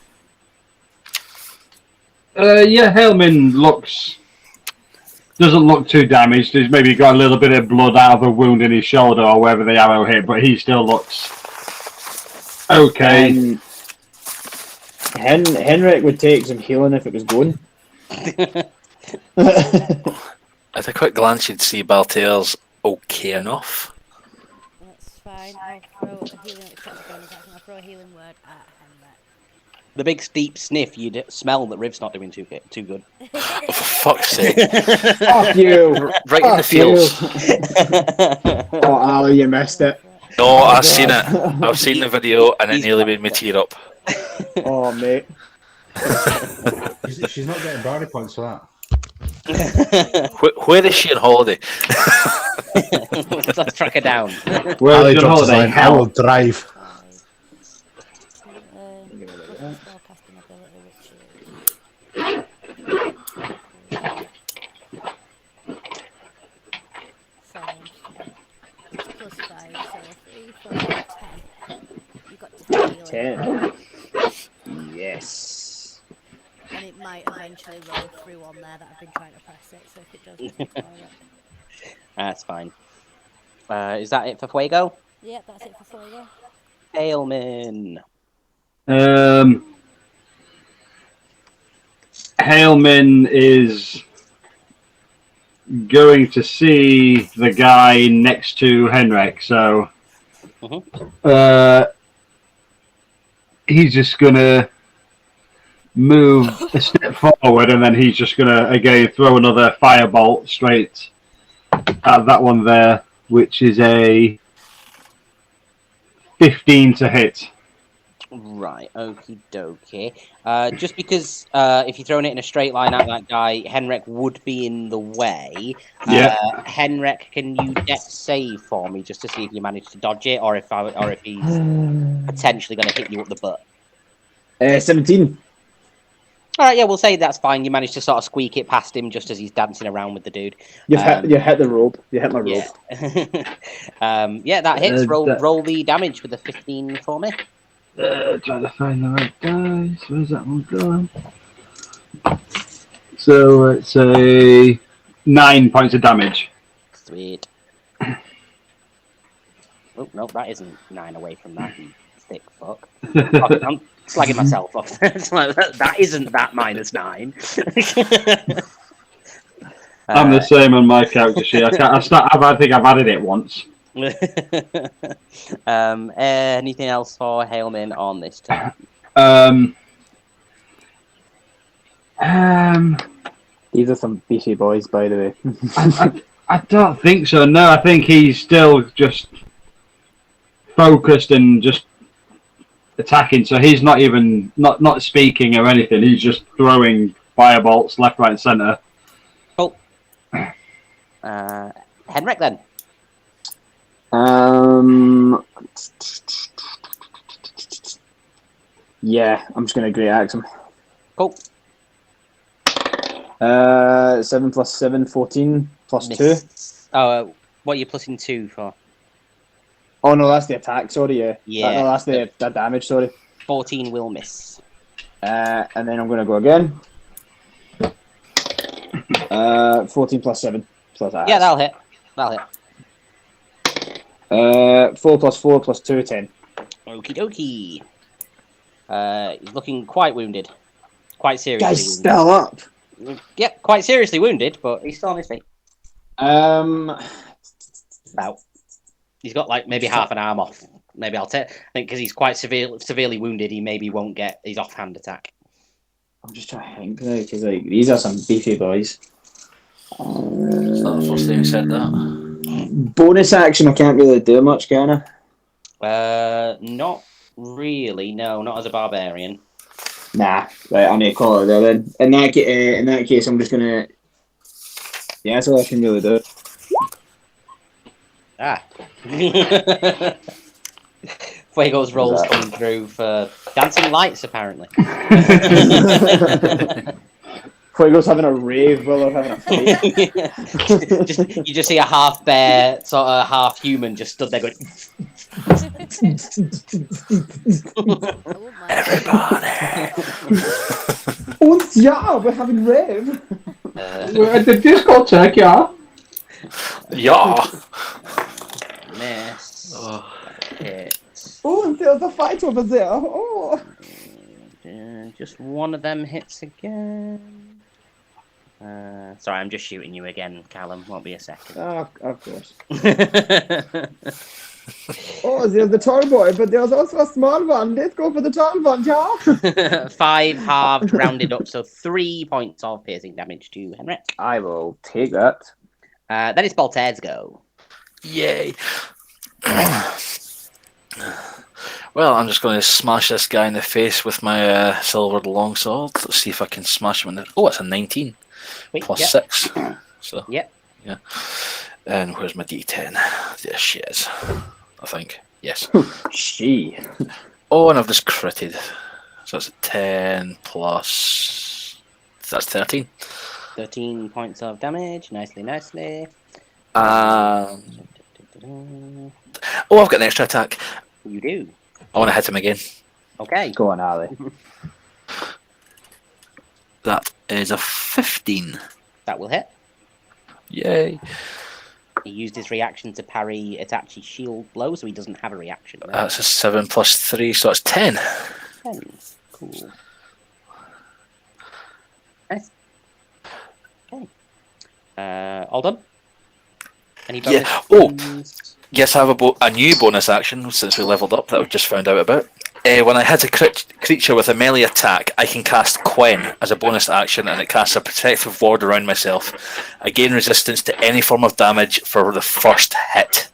Haleman doesn't look too damaged. He's maybe got a little bit of blood out of a wound in his shoulder or wherever the arrow hit, but he still looks okay. Henrik would take some healing if it was going. At a quick glance, you'd see Baltair's okay enough. That's fine. I'll throw a healing I'll throw a healing word at Henrik. The big steep sniff, you'd smell that Riv's not doing too good. Oh, for fuck's sake. Fuck you! Right in the feels. Oh, Ali, you missed it. No, I've seen it. I've seen the video and it nearly made me tear up. Oh, mate. She's not getting brownie points for that. Where is she on holiday? Let's track her down. Where Ali is your drops his holiday? line, I will drive. Spellcasting ability, which is plus 5, so 3, 4, 10. You got to 10. 10. Yes. And it might eventually roll through on there that I've been trying to press it, so if it does, just ignore it. That's fine. Is that it for Fuego? Yep, that's it for Fuego. Ailman. Haleman is going to see the guy next to Henrik, so he's just gonna move a step forward, and then he's just gonna again throw another firebolt straight at that one there, which is a 15 to hit. Right, okie dokie. Just because if you're throwing it in a straight line at that guy, Henrik would be in the way. Yeah. Henrik, can you dex save for me just to see if you manage to dodge it, or if he's potentially going to hit you up the butt? 17. All right, yeah, we'll say that's fine. You managed to sort of squeak it past him just as he's dancing around with the dude. You hit the rope. You hit my rope. Yeah, that hits. Roll the damage with a 15 for me. Trying to find the right dice. Where's that one going? So it's a 9 points of damage. Sweet. Oh, no, that isn't 9 away from that, you thick fuck. I'm slagging myself off. That isn't that -9. I'm the same on my character sheet. I think I've added it once. Anything else for Haleman on this turn? These are some beefy boys, by the way. I don't think so. No, I think he's still just focused and just attacking. So he's not even not speaking or anything. He's just throwing firebolts left, right, and centre. Cool. Henrik then. Yeah, I'm just gonna great axe him. Cool. 7 plus 7, 14 plus Miss. 2. Oh, what are you plussing 2 for? Oh no, that's the attack. Sorry, yeah. Yeah. No, that's the damage. Sorry. 14 will miss. And then I'm gonna go again. 14 plus 7 plus that. Yeah, that'll hit. That'll hit. 4 plus 4 plus 2, 10. Okie dokie. He's looking quite wounded. Quite seriously Guy's wounded. still up. Yep, quite seriously wounded, but he's still on his feet. About. He's got like maybe half an arm off. Maybe I think because he's quite severely wounded, he maybe won't get his offhand attack. I'm just trying to think now because like these are some beefy boys. It's not the first time you said that. Bonus action, I can't really do much, can I? Not really. No, not as a barbarian. Nah, right, I need to call it there then. In that case, I'm just gonna. Yeah, that's all I can really do. Ah. Fuego's rolls coming through for dancing lights, apparently. Fuego's having a rave while I'm having a fight. You just see a half bear, sort of half human, just stood there going. Everybody. Yeah, we're having rave. We're at the discotheque, yeah. Yeah. Miss. Oh. Hit. Oh, and there's a fight over there. Oh. Just one of them hits again. Sorry, I'm just shooting you again, Callum. Won't be a second. Of course. Oh, there's the tall boy, but there's also a small one. Let's go for the tall one, yeah. 5 halved, rounded up, so 3 points of piercing damage to Henrik. I will take that. Then it's Voltaire's go. Yay. Well, I'm just going to smash this guy in the face with my silvered longsword. Let's see if I can smash him in the... Oh, it's a 19. Wait, Plus yep. 6. So, Yep. yeah. And where's my D10? There she is. I think. Yes. She. Oh, and I've just critted. So that's a 10 plus... That's 13. 13 points of damage. Nicely. Oh, I've got an extra attack. You do. I want to hit him again. Okay. Go on, Ali. That is a 15. That will hit. Yay. He used his reaction to parry Itachi's shield blow, so he doesn't have a reaction. Right? That's a 7 plus 3, so that's 10. 10. Cool. Nice. Okay. All done? Any bonus? Yeah. Oh. actions? Yes, I have a new bonus action since we leveled up that I've just found out about. When I hit a creature with a melee attack, I can cast Quen as a bonus action, and it casts a protective ward around myself. I gain resistance to any form of damage for the first hit.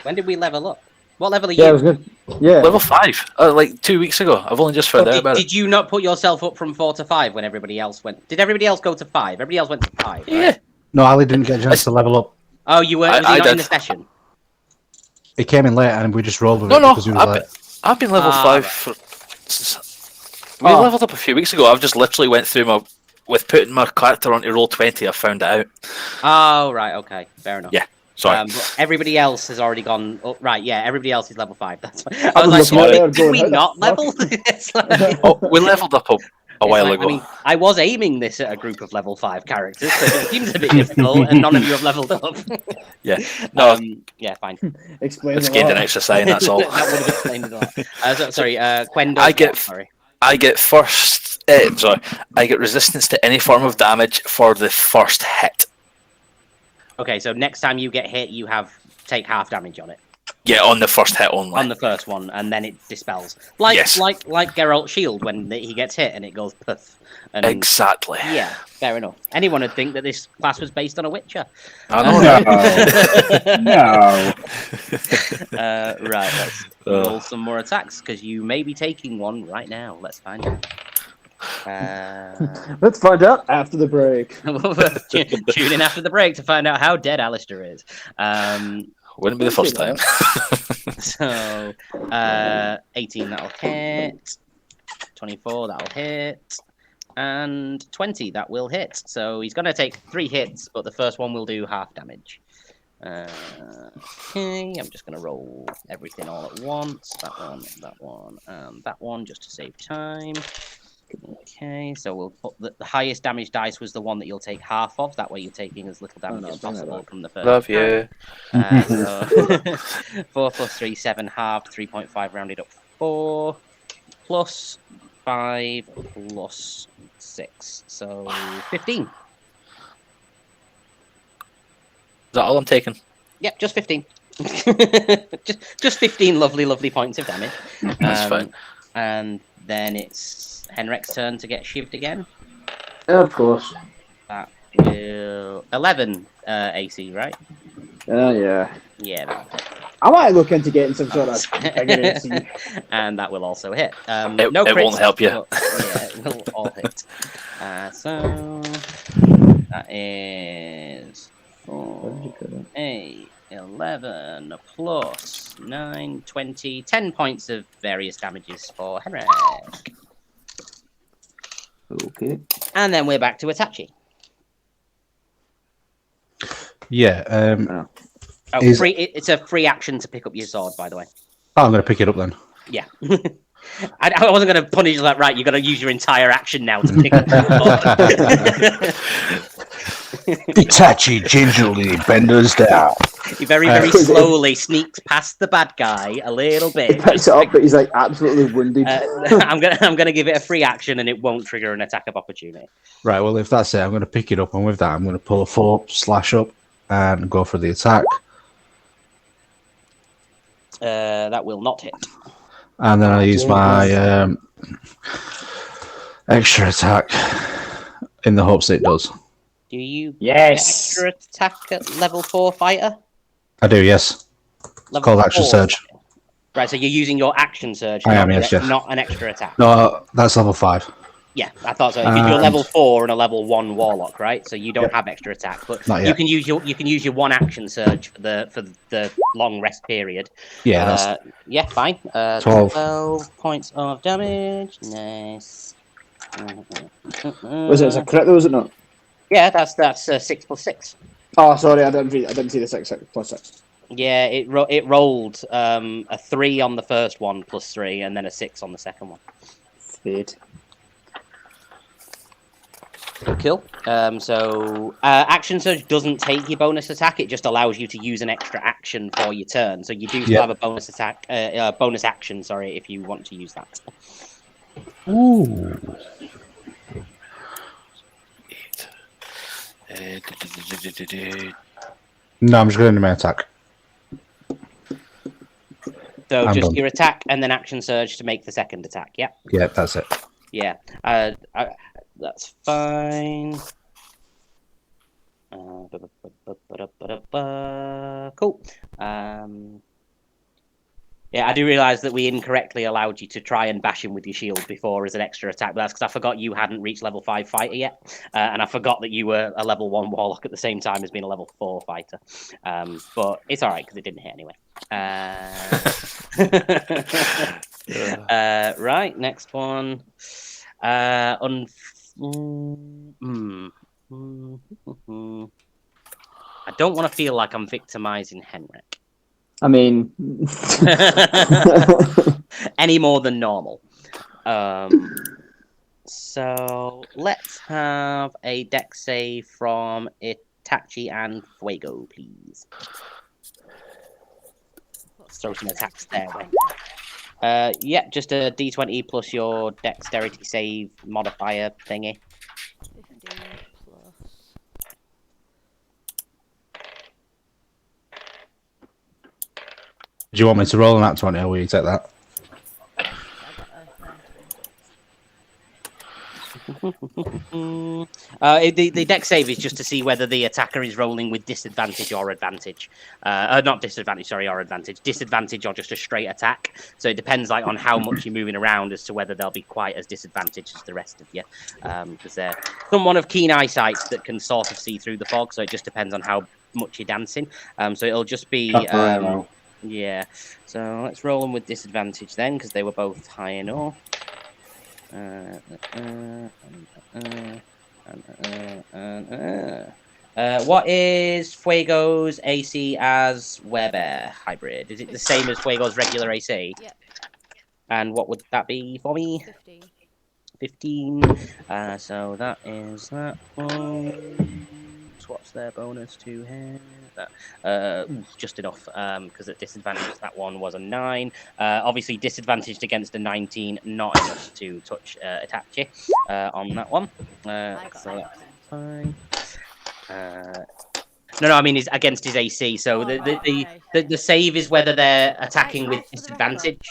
When did we level up? What level are you? Yeah, it was good. Yeah. Level 5, like 2 weeks ago. I've only just found out about it. Did you not put yourself up from 4 to 5 when everybody else went? Did everybody else go to 5? Everybody else went to 5. Right? Yeah. No, Ali didn't get a chance to level up. Oh, you weren't? Was he I not in did. the session? He came in late and we just rolled with No, it no. because he was like, I've been level 5 right. for... We leveled up a few weeks ago. I've just literally went through with putting my character onto roll 20, I found it out. Oh, right, okay. Fair enough. Yeah, sorry. But everybody else has already gone up. Right, yeah, everybody else is level 5. That's fine. I was like, looking did we at it not going, level? It's like- Oh, we leveled up a while like, ago. I mean, I was aiming this at a group of level 5 characters, so it seems a bit difficult, and none of you have leveled up. Yeah. No, Yeah, fine. Explain it's a gained lot. an extra sign, that's all. That would have explained it all. Sorry, Quen I get- Sorry. I get I get resistance to any form of damage for the first hit. Okay, so next time you get hit, you take half damage on it. Yeah, on the first hit only. On the first one, and then it dispels. Like Yes. like Geralt's shield when he gets hit and it goes puff. And, Exactly. Yeah, fair enough. Anyone would think that this class was based on a Witcher. I know. no. Right, let's roll some more attacks because you may be taking one right now. Let's find out. Let's find out after the break. Tune in after the break to find out how dead Alistair is. Wouldn't be the first time. So, 18, that'll hit. 24, that'll hit. And 20, that will hit. So he's going to take 3 hits, but the first one will do half damage. Okay, I'm just going to roll everything all at once. That one, and that one, just to save time. Okay, so we'll put the highest damage dice was the one that you'll take half of. That way you're taking as little damage as possible from the first. Love you. So 4 plus 3, 7 halved, 3.5 rounded up 4, plus 5 plus 6, so 15. Is that all I'm taking? Yep, just 15. just 15 lovely points of damage. That's fine. And then it's Henrik's turn to get shivved again. Of course. That will 11 AC, right? Yeah. Yeah, that'll hit. I might look into getting some sort of bigger AC. And that will also hit. It No crits, won't help you. but, yeah, it will all hit. So that is 4, 8, 11 plus 9, 20, 10 points of various damages for Henrik. Okay. And then we're back to Itachi. Yeah. Oh, Is- it's a free action to pick up your sword, by the way. Oh, I'm going to pick it up then. Yeah. I wasn't going to punish you like, right, you've got to use your entire action now to pick up the Itachi gingerly benders down. He very slowly sneaks past the bad guy a little bit. He picks it up, but he's like absolutely wounded. I'm gonna give it a free action, and it won't trigger an attack of opportunity. Right, well, if that's it, I'm going to pick it up, and with that, I'm going to pull a 4, slash up, and go for the attack. That will not hit. And then I use my extra attack in the hopes it does. Do you Yes. extra attack at level 4 fighter? I do, yes. Level Called action 4. surge. Right, so you're using your action surge, I am, yes. not an extra attack. No, that's level 5. Yeah, I thought so. Because you're level 4 and a level 1 warlock, right? So you don't have extra attack, but you can use your one action surge for the long rest period. Yeah, yeah, fine. 12 points of damage. Nice. Was it as a crit though? Was it not? Yeah, that's 6 plus 6. Oh, sorry, I didn't see the 6 plus 6. Yeah, it rolled a 3 on the first one plus 3, and then a 6 on the second one. Fade. Cool. So action surge doesn't take your bonus attack; it just allows you to use an extra action for your turn. So you do still have a bonus attack, bonus action. Sorry, if you want to use that. Ooh. No, I'm just going to my attack. So I'm just done. your attack and then action surge to make the second attack. Yeah. Yeah, that's it. Yeah. That's fine. Cool. Yeah, I do realise that we incorrectly allowed you to try and bash him with your shield before as an extra attack, but that's because I forgot you hadn't reached level 5 fighter yet, and I forgot that you were a level 1 warlock at the same time as being a level 4 fighter. But it's all right because it didn't hit anyway. Right, next one. I don't want to feel like I'm victimizing Henrik. I mean, any more than normal. So let's have a dex save from Itachi and Fuego, please. Let's throw some attacks there then. Yeah, just a d20 plus your dexterity save modifier thingy. 15 plus. Do you want me to roll on that 20 or will you take that? The dex save is just to see whether the attacker is rolling with disadvantage or advantage. Not disadvantage, sorry, or advantage. Disadvantage or just a straight attack. So it depends on how much you're moving around as to whether they'll be quite as disadvantaged as the rest of you. Because they're someone of keen eyesight that can sort of see through the fog, so it just depends on how much you're dancing. So it'll just be... yeah, so let's roll them with disadvantage then, because they were both high enough. What is Fuego's AC as Werebear hybrid? Is it the same as Fuego's regular AC? Yep. And what would that be for me? 15. 15. So that is that one. What's their bonus to hit? Just enough, because at disadvantage that one was a 9. Obviously disadvantaged against a 19, not enough to touch Itachi on that one. So that's fine. No, I mean he's against his AC. So the save is whether they're attacking with disadvantage.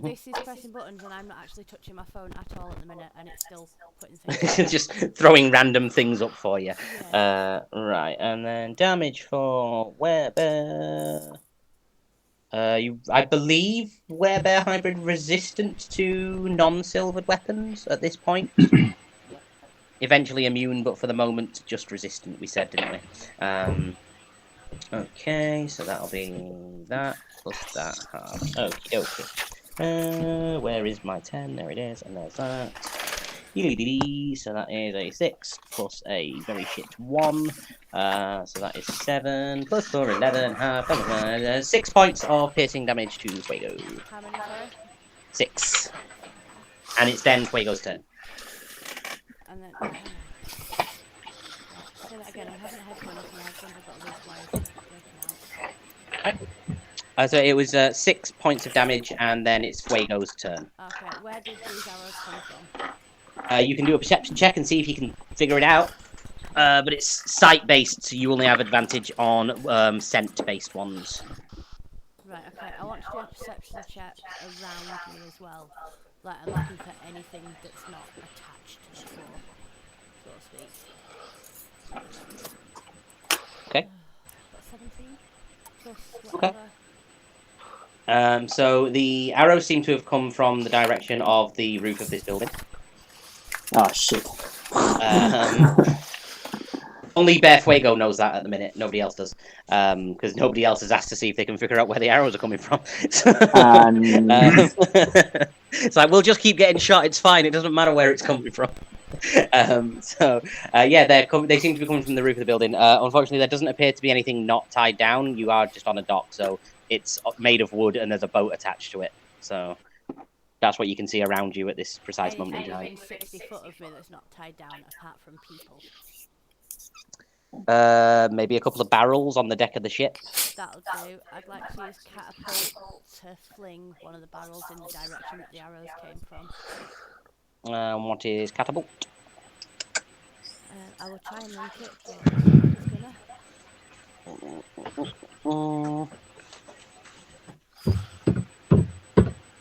This is pressing buttons and I'm not actually touching my phone at all at the minute, and it's still putting things. Just throwing random things up for you. Yeah. Right, and then damage for Werebear. I believe Werebear hybrid resistant to non-silvered weapons at this point. Eventually immune, but for the moment just resistant. We said, didn't we? Okay, so that'll be that plus that half. Okie dokie. Where is my 10? There it is, and there's that. So that is a 6 plus a very shit 1. So that is 7 plus 4, 11, half, 6 points of piercing damage to Fuego. How many, sorry? 6. And it's then Fuego's turn. And then. Say that again. I'm having a head for anything else, and I've got all these wires breaking out. So it was 6 points of damage, and then it's Fuego's turn. Okay, where did these arrows come from? You can do a perception check and see if you can figure it out. But it's sight-based, so you only have advantage on scent-based ones. Right, okay. I want to do a perception check around me as well. Like, I'm looking for anything that's not attached to the floor, so to speak. Okay. Got 17? Plus Okay. whatever. So the arrows seem to have come from the direction of the roof of this building. Oh, shit. Only Bear Fuego knows that at the minute. Nobody else does. Because nobody else has asked to see if they can figure out where the arrows are coming from. It's like, we'll just keep getting shot. It's fine. It doesn't matter where it's coming from. Yeah, they seem to be coming from the roof of the building. Unfortunately, there doesn't appear to be anything not tied down. You are just on a dock, so it's made of wood and there's a boat attached to it. So that's what you can see around you at this precise moment in time. Anything 60 foot of me that's not tied down apart from people. Maybe a couple of barrels on the deck of the ship. That'll do. I'd like to use catapult to fling one of the barrels in the direction that the arrows came from. What is catapult? I will try and link it,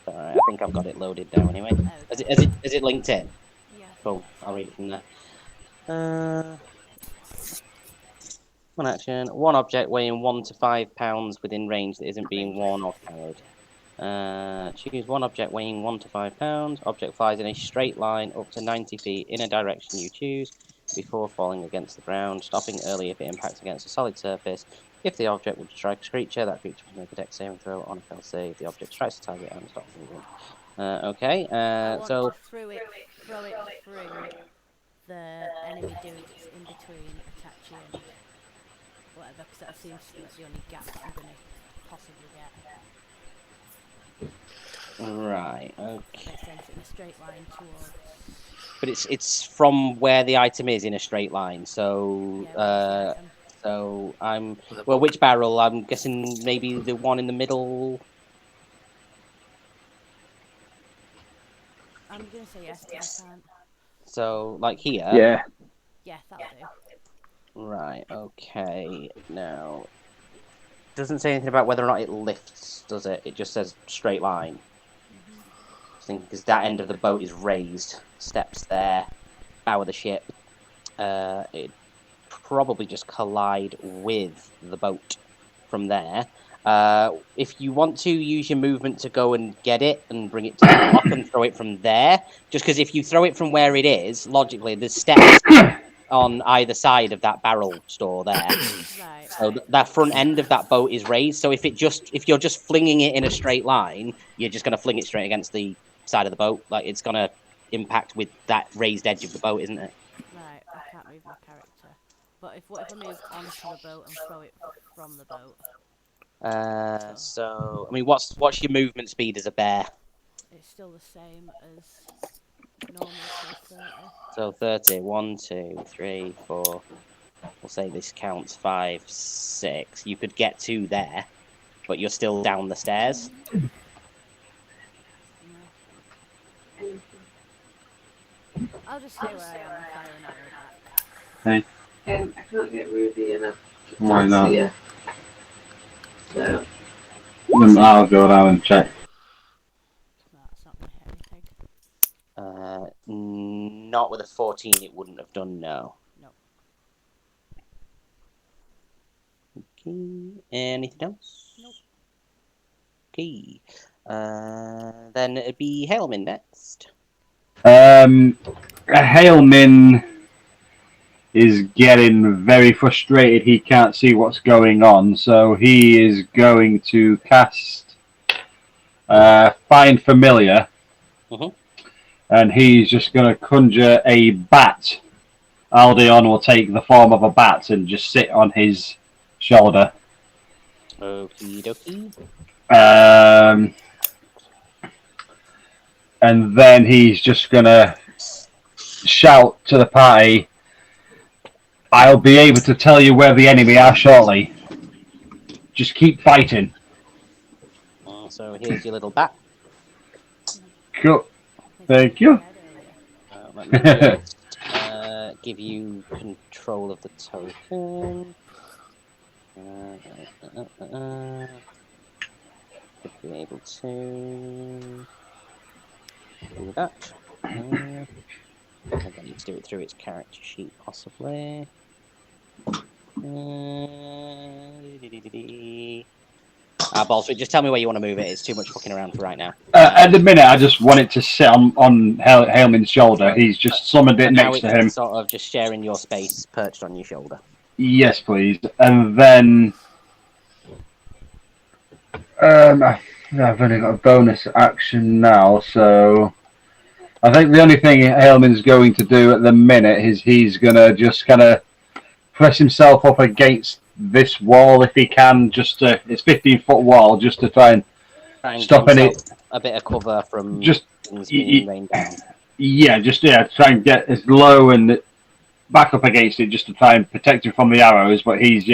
but I think I've got it loaded now anyway. Is it linked in? Yeah. Cool. I'll read it from there. One action. One object weighing 1 to 5 pounds within range that isn't being worn or carried. Choose one object weighing 1 to 5 pounds. Object flies in a straight line up to 90 feet in a direction you choose before falling against the ground, stopping early if it impacts against a solid surface. If the object would strike a creature, that creature will make a dex saving throw on a fail save. The object strikes the target and stops moving. Okay. So to throw it through the enemy dude that's in between Itachi and whatever, because that seems like the only gap that I'm going to possibly get. Right. Okay. Makes sense in a straight line towards. But it's from where the item is in a straight line. So which barrel? I'm guessing maybe the one in the middle. I'm gonna say yes, but I can't. So like here. Yeah. Yeah, that'll do. Right. Okay. Now, doesn't say anything about whether or not it lifts, does it? It just says straight line. I think because that end of the boat is raised. Steps there. Bow of the ship. It probably just collide with the boat from there. If you want to use your movement to go and get it and bring it to the dock and throw it from there, just because if you throw it from where it is, logically there's steps on either side of that barrel store there. Right. So that front end of that boat is raised. So if you're just flinging it in a straight line, you're just going to fling it straight against the side of the boat. Like it's going to impact with that raised edge of the boat, isn't it? Right. I can't move my character. But what if I move onto the boat and throw it from the boat? So I mean, what's your movement speed as a bear? It's still the same as normal, so 30. So 30. 1, 2, 3, 4. We'll say this counts 5, 6. You could get to there, but you're still down the stairs. I'll just stay where I am and fire an arrow back. Hey. I can't get Ruby enough. Why not? Yeah. So. I'll go down and check. No, that's not going to hit anything. Not with a 14, it wouldn't have done, no. No. Okay. Anything else? Nope. Okay. Then it'd be Hailman next. Hailman is getting very frustrated. He can't see what's going on, so he is going to cast Find Familiar, and he's just going to conjure a bat. Aldeon will take the form of a bat and just sit on his shoulder. Okie dokie. and then he's just gonna shout to the party, "I'll be able to tell you where the enemy are shortly. Just keep fighting." So here's your little bat. Cool. Thank you. Let me just give you control of the token. Should be able to do that. I'm going to do it through its character sheet, possibly. Balls, just tell me where you want to move it. It's too much fucking around for right now. At the minute, I just want it to sit on Hailman's shoulder. He's just summoned it next to him. Sort of just sharing your space, perched on your shoulder. Yes, please. And then I've only got a bonus action now, so I think the only thing Hailman's going to do at the minute is he's going to just kind of press himself up against this wall if he can. It's 15-foot wall, just to try and stop any a bit of cover from just things being rained down. Try and get as low and back up against it just to try and protect him from the arrows. But he's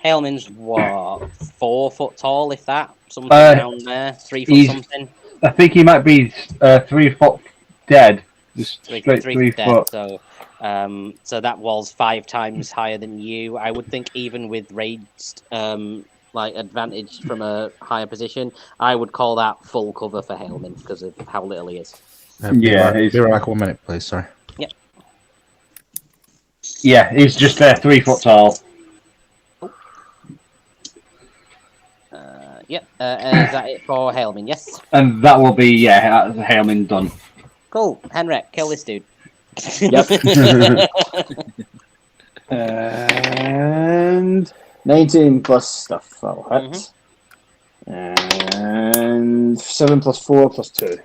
Hailman's what, 4 foot tall, if that, something down there, 3 foot something. I think he might be 3 foot dead, just three foot. Dead, so that wall's 5 times higher than you. I would think even with raised advantage from a higher position, I would call that full cover for Hailman because of how little he is. Be right 1 minute, please. Sorry. Yep. Yeah, he's just 3 foot tall. Yep. Is that it for Hailman? Yes. And that will be Hailman done. Cool. Henrik, kill this dude. Yep. And 19 plus stuff, that'll hit. And 7 plus 4 plus 2.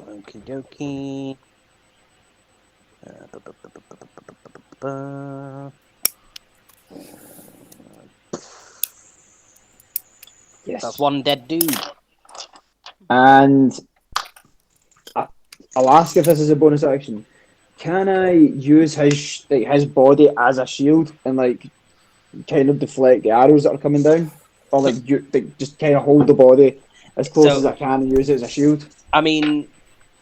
Okie dokie. Yes. That's 1 dead dude. And I'll ask if this is a bonus action. Can I use his body as a shield and kind of deflect the arrows that are coming down, or just kind of hold the body as close as I can and use it as a shield? I mean,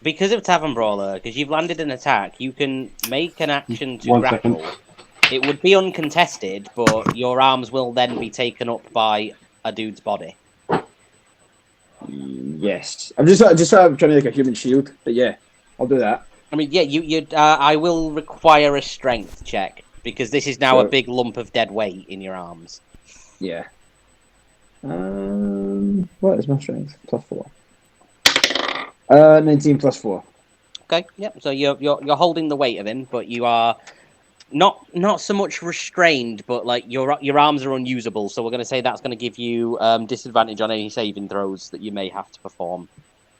because of Tavern Brawler, because you've landed an attack, you can make an action to grapple. It would be uncontested, but your arms will then be taken up by a dude's body. Yes, I'm just trying to make a human shield, but yeah, I'll do that. I mean, yeah, I will require a strength check because this is now a big lump of dead weight in your arms. Yeah. What is my strength? Plus 4. 19 plus 4. Okay. Yep. So you're holding the weight of him, but you are not so much restrained, but your arms are unusable. So we're going to say that's going to give you disadvantage on any saving throws that you may have to perform.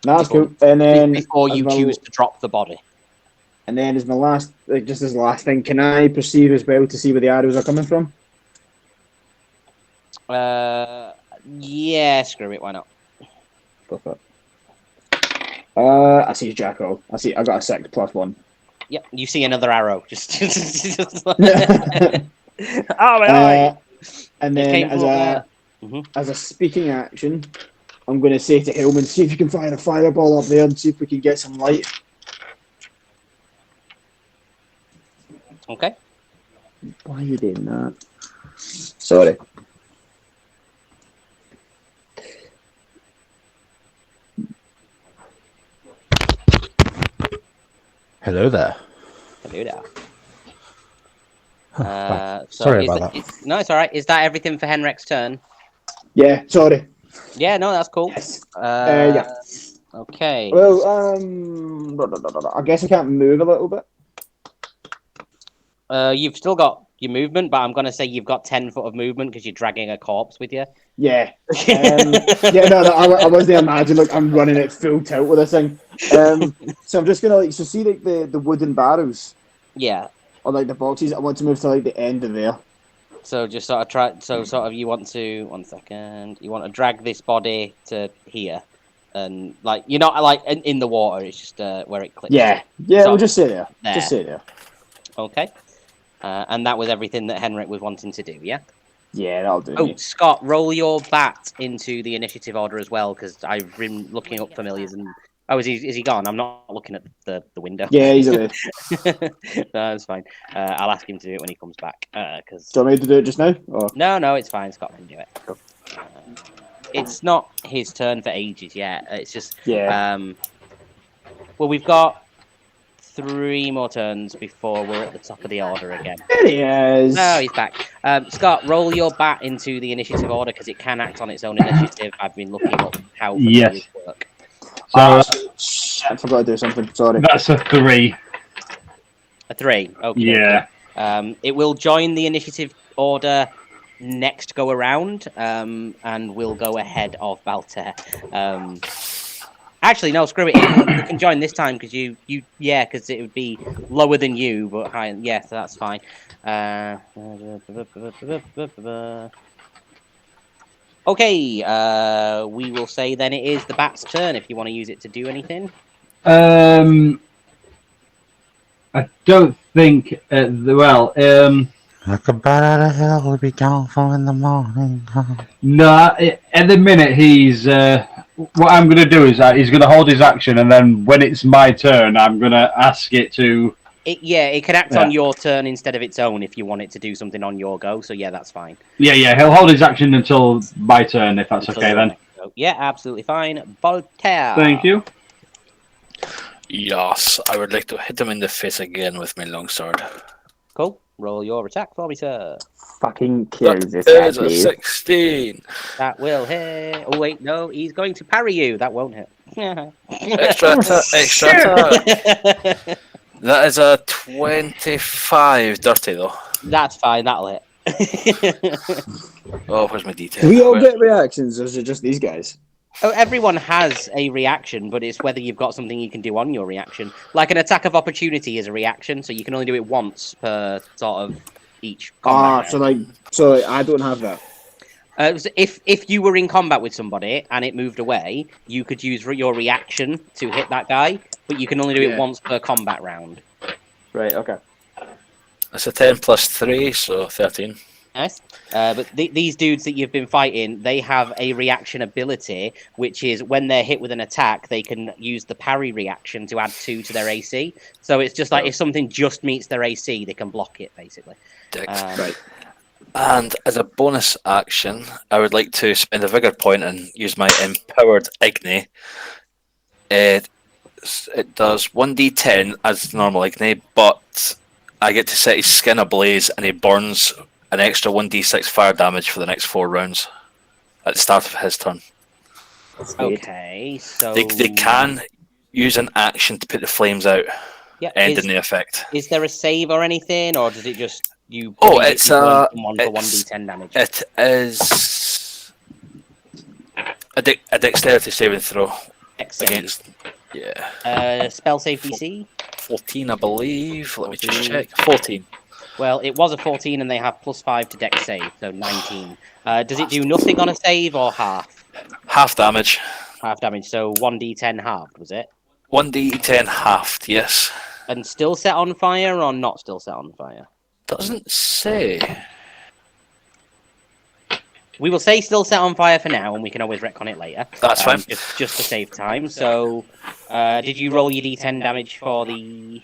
No, that's cool. And then before you choose to drop the body. And then as my last, just as the last thing, can I perceive as well to see where the arrows are coming from? Yeah, screw it, why not? Perfect. I see Jackal. I got a 6 plus 1. Yep, you see another arrow. Just oh my god! And then as a speaking action, I'm going to say to Hillman, see if you can fire a fireball up there and see if we can get some light. Okay. Why are you doing that? Sorry. Hello there. Hello there. Sorry about that. No, it's all right. Is that everything for Henrik's turn? Yeah, sorry. Yeah, no, that's cool. Yes. Yeah. Okay. Well, I guess I can't move a little bit. You've still got your movement, but I'm going to say you've got 10 foot of movement because you're dragging a corpse with you. Yeah. I wasn't imagining I'm running at full tilt with this thing. So I'm just going to see the wooden barrows. Yeah. Or the boxes. I want to move to the end of there. So just sort of try. So you want to 1 second. You want to drag this body to here, and like you're not like in the water. It's just where it clicks. Yeah, So, we'll just sit there. there. Just sit there. Okay. And that was everything that Henrik was wanting to do. Yeah. Yeah, that'll do. Oh, mate. Scott, roll your bat into the initiative order as well, because I've been looking up familiars and. Oh, is he gone? I'm not looking at the window. Yeah, he's away. No, that's fine. I'll ask him to do it when he comes back. Cause... Do you want me to do it just now? Or? No, it's fine. Scott can do it. It's not his turn for ages yet. It's just well, we've got 3 more turns before we're at the top of the order again. There he is. No, he's back. Scott, roll your bat into the initiative order because it can act on its own initiative. I've been looking up how familiars work. So Shit, I forgot to do something. Sorry. that's a 3. A 3. Okay. Yeah. It will join the initiative order next go around, and will go ahead of Balter. Actually, no, screw it. You can join this time because because it would be lower than you, but high. Yeah, so that's fine. Okay, we will say then it is the bat's turn if you want to use it to do anything. I don't think. Like a bat out of hell will be downfall in the morning. No, at the minute he's. What I'm going to do is he's going to hold his action, and then when it's my turn, I'm going to ask it to. It can act on your turn instead of its own if you want it to do something on your go. So yeah, that's fine. Yeah, he'll hold his action until my turn, if that's okay then. Yeah, absolutely fine. Voltaire. Thank you. Yes, I would like to hit him in the face again with my longsword. Cool. Roll your attack for me, sir. Fucking kills this That is a actually. 16. That will hit. Oh wait, no, he's going to parry you. That won't hit. Extra attack. That is a 25 dirty though. That's fine. That'll hit. Oh, where's my detail? Do we all get reactions, or is it just these guys? Oh, everyone has a reaction, but it's whether you've got something you can do on your reaction. Like an attack of opportunity is a reaction, so you can only do it once per sort of each combat round. So I don't have that. If you were in combat with somebody and it moved away, you could use your reaction to hit that guy, but you can only do it once per combat round. Right. Okay. That's a 10 plus 3, so 13. Nice. But these dudes that you've been fighting, they have a reaction ability, which is when they're hit with an attack, they can use the parry reaction to add 2 to their AC. So it's just like if something just meets their AC, they can block it, basically. Right. And as a bonus action, I would like to spend a vigor point and use my empowered Igni. It does 1d10 as normal Igni, but I get to set his skin ablaze and he burns an extra 1d6 fire damage for the next 4 rounds at the start of his turn. Okay, so... They can use an action to put the flames out, ending the effect. Is there a save or anything, or does it just... It's one for 1d10 damage? It is a dexterity saving throw. Excellent. Against... spell save DC? 14, I believe. Let me just check. 14. Well, it was a 14 and they have +5 to dex save, so 19. Does it do nothing on a save or half? Half damage. Half damage, so 1d10 halved, was it? 1d10 halved, yes. And still set on fire or not still set on fire? Doesn't say. We will say still set on fire for now, and we can always retcon it later. That's fine. Just to save time. So, did you roll your d10 damage for the...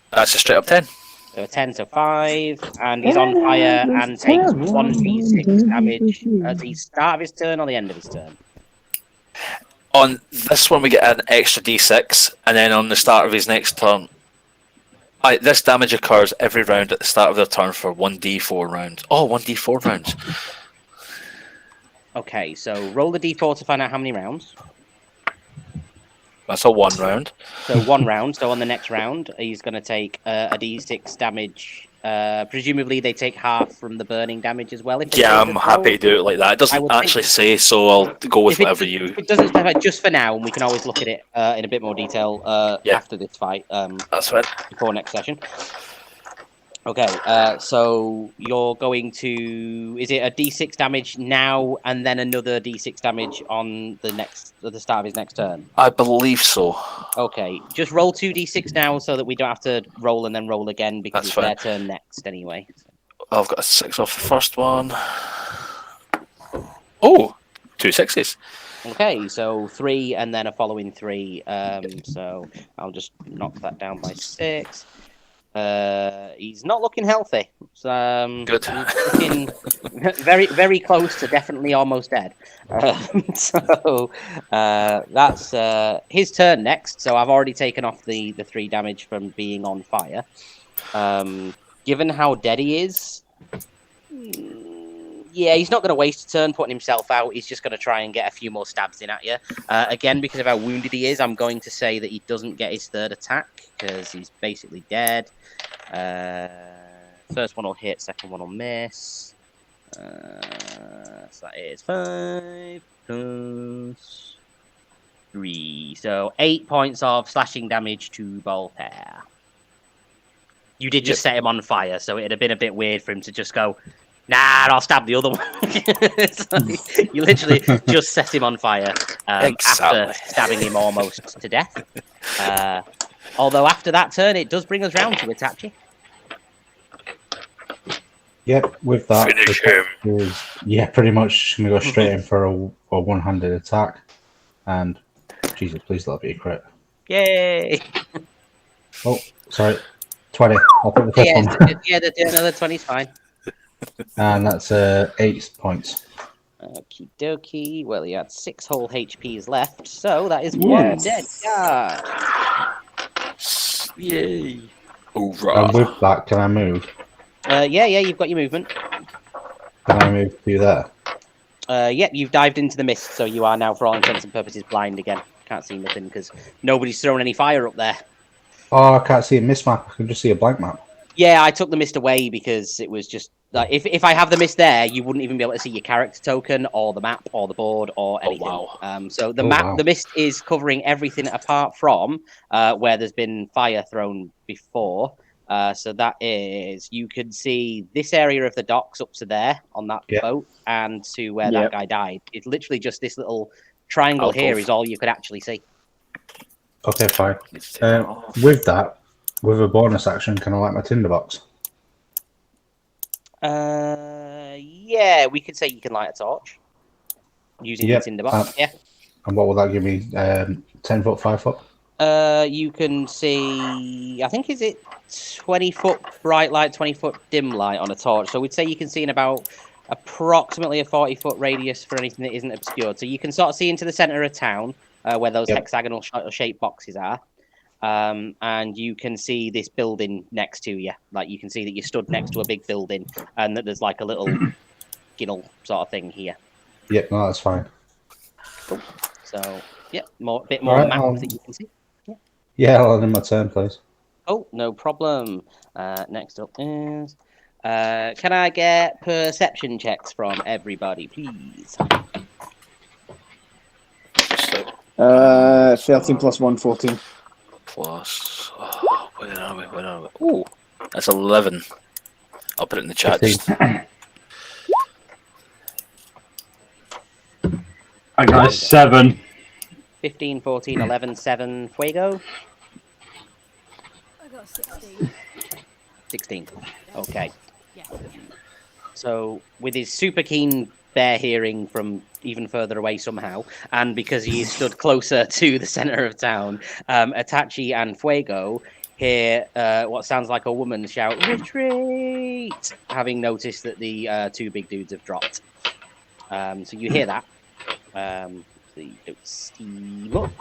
That's a straight up 10. So a 10 to 5, and he's on fire and takes 1d6 damage at the start of his turn or the end of his turn. On this one, we get an extra d6, and then on the start of his next turn, this damage occurs every round at the start of their turn for 1d4 rounds. Oh, 1d4 rounds. Okay, so roll the d4 to find out how many rounds. That's a 1 round. So 1 round. So on the next round, he's going to take a d6 damage. Presumably, they take half from the burning damage as well. Yeah, I'm happy to do it like that. It doesn't actually say, so I'll go with whatever you... It doesn't specify just for now, and we can always look at it in a bit more detail after this fight. That's right. Before next session. Okay, so you're going to... Is it a d6 damage now and then another d6 damage on at the start of his next turn? I believe so. Okay, just roll 2d6 now so that we don't have to roll and then roll again because That's it's fine. their turn next anyway. I've got a 6 off the first one. Oh, 2 6s. Okay, so 3 and then a following 3. So I'll just knock that down by 6. He's not looking healthy. So, Good. He's looking very, very close to definitely almost dead. So that's his turn next. So I've already taken off the 3 damage from being on fire. Given how dead he is, yeah, he's not going to waste a turn putting himself out. He's just going to try and get a few more stabs in at you. Again, because of how wounded he is, I'm going to say that he doesn't get his third attack because he's basically dead. First one will hit, second one will miss. So that is 5 plus 3. So 8 points of slashing damage to Voltaire. You did just set him on fire, so it'd have been a bit weird for him to just go, nah, I'll stab the other one. So you literally just set him on fire after stabbing him almost to death. Although after that turn, it does bring us round to Itachi. Yep, with that, Finish him. Yeah, pretty much going to go straight in for a one-handed attack. And, Jesus, please let it be a crit. Yay! Oh, sorry. 20. I'll put the first one. Yeah, another 20's fine. And that's 8 points. Okie dokie. Well, he had 6 whole HPs left, so that is one dead guard. Yay. And Hoorah. with that, can I move? Yeah, you've got your movement. Can I move to there? Yeah, you've dived into the mist, so you are now, for all intents and purposes, blind again. Can't see nothing because nobody's thrown any fire up there. Oh, I can't see a mist map. I can just see a blank map. Yeah, I took the mist away because it was just like if I have the mist there, you wouldn't even be able to see your character token or the map or the board or anything. Oh, wow. So the mist is covering everything apart from where there's been fire thrown before. So that is, you can see this area of the docks up to there on that boat and to where that guy died. It's literally just this little triangle here is all you could actually see. Okay, fine. With that, with a bonus action, can I light my tinderbox? Yeah, we could say you can light a torch using the tinderbox. Yeah. And what will that give me? 10 foot, 5 foot? You can see, I think, is it 20 foot bright light, 20 foot dim light on a torch. So we'd say you can see in about approximately a 40 foot radius for anything that isn't obscured. So you can sort of see into the center of town where those hexagonal shaped boxes are. And you can see this building next to you. Like you can see that you stood next to a big building and that there's like a little ginnel sort of thing here. Yep, no, that's fine. Cool. So, bit more map that you can see. Yeah, I'll end my turn, please. Oh, no problem. Next up is... can I get perception checks from everybody, please? 13 plus 1, 14. Plus... Oh, where are we? Oh, that's 11. I'll put it in the chat. I got a 7. 15, 14, 11, 7. Fuego? I got 16. 16. Okay. Yeah. So, with his super keen bear hearing from even further away somehow, and because he stood closer to the center of town, Itachi and Fuego hear what sounds like a woman shout, "Retreat!" having noticed that the 2 big dudes have dropped. So you hear that. So you don't see much.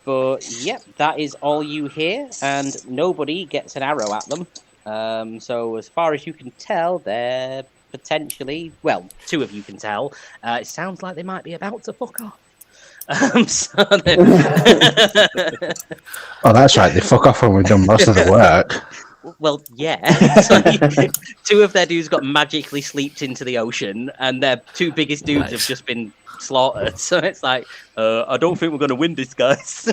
But, yep, that is all you hear, and nobody gets an arrow at them. So as far as you can tell, they're potentially... Well, 2 of you can tell. It sounds like they might be about to fuck off. Oh, that's right. They fuck off when we've done most of the work. Well, yeah. So 2 of their dudes got magically sleeped into the ocean, and their 2 biggest dudes have just been slaughtered. So it's like, I don't think we're going to win this, guys.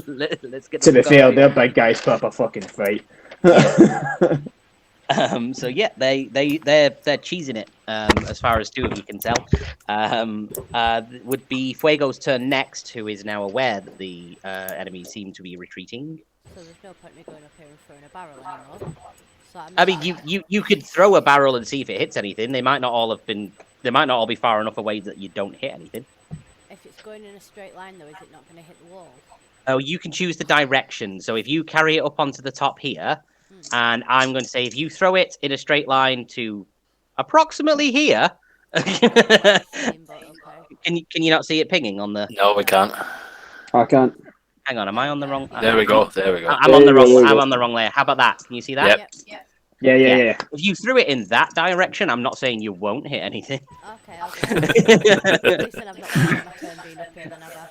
Let's get. To be fair, their big guys put up a fucking fight. So yeah, they're cheesing it. As far as two of you can tell, would be Fuego's turn next, who is now aware that the enemies seem to be retreating. So there's no point in me going up here and throwing a barrel anymore. So I mean, you could throw a barrel and see if it hits anything. They might not all be far enough away that you don't hit anything. If it's going in a straight line, though, is it not going to hit the wall? Oh, you can choose the direction. So if you carry it up onto the top here, and I'm going to say if you throw it in a straight line to approximately here, Same, but okay. can you not see it pinging on the? No, we can't. I can't. Hang on, am I on the wrong? There we go. There we go. I'm on the wrong. I'm on the wrong layer. How about that? Can you see that? Yep. Yeah. If you threw it in that direction, I'm not saying you won't hit anything. Okay. At least then I've not got my turn being up here, then have I?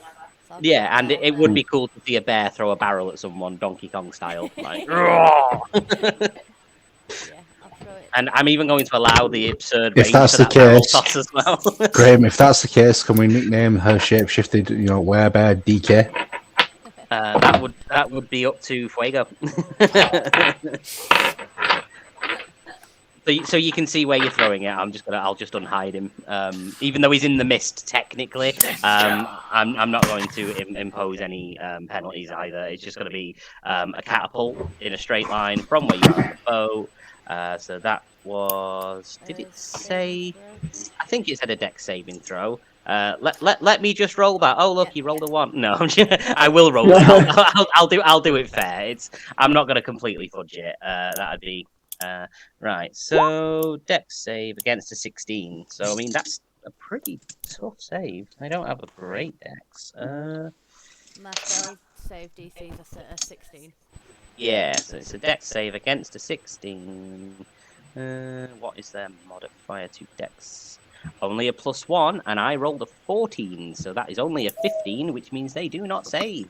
So Yeah, and it would be cool to see a bear throw a barrel at someone, Donkey Kong style. Like, Yeah, I'll throw it. and I'm even going to allow the absurd If range that's for the that barrel case- toss as well. Graham, if that's the case, can we nickname her shapeshifted, werebear DK? That would be up to Fuego. So you can see where you're throwing it. I'll just unhide him. Even though he's in the mist technically, I'm not going to impose any penalties either. It's just going to be a catapult in a straight line from where you are on the boat. So that was. Did it say? I think it said a dex saving throw. Let me just roll that. Oh look, you rolled a 1. No, I will roll it. I'll do it fair. I'm not going to completely fudge it. That'd be. Right, so dex save against a 16. So I mean that's a pretty tough save. I don't have a great dex. My spell save DC is a 16. Yeah, so it's a dex save against a 16. What is their modifier to dex? Only a +1, and I rolled a 14, so that is only a 15, which means they do not save.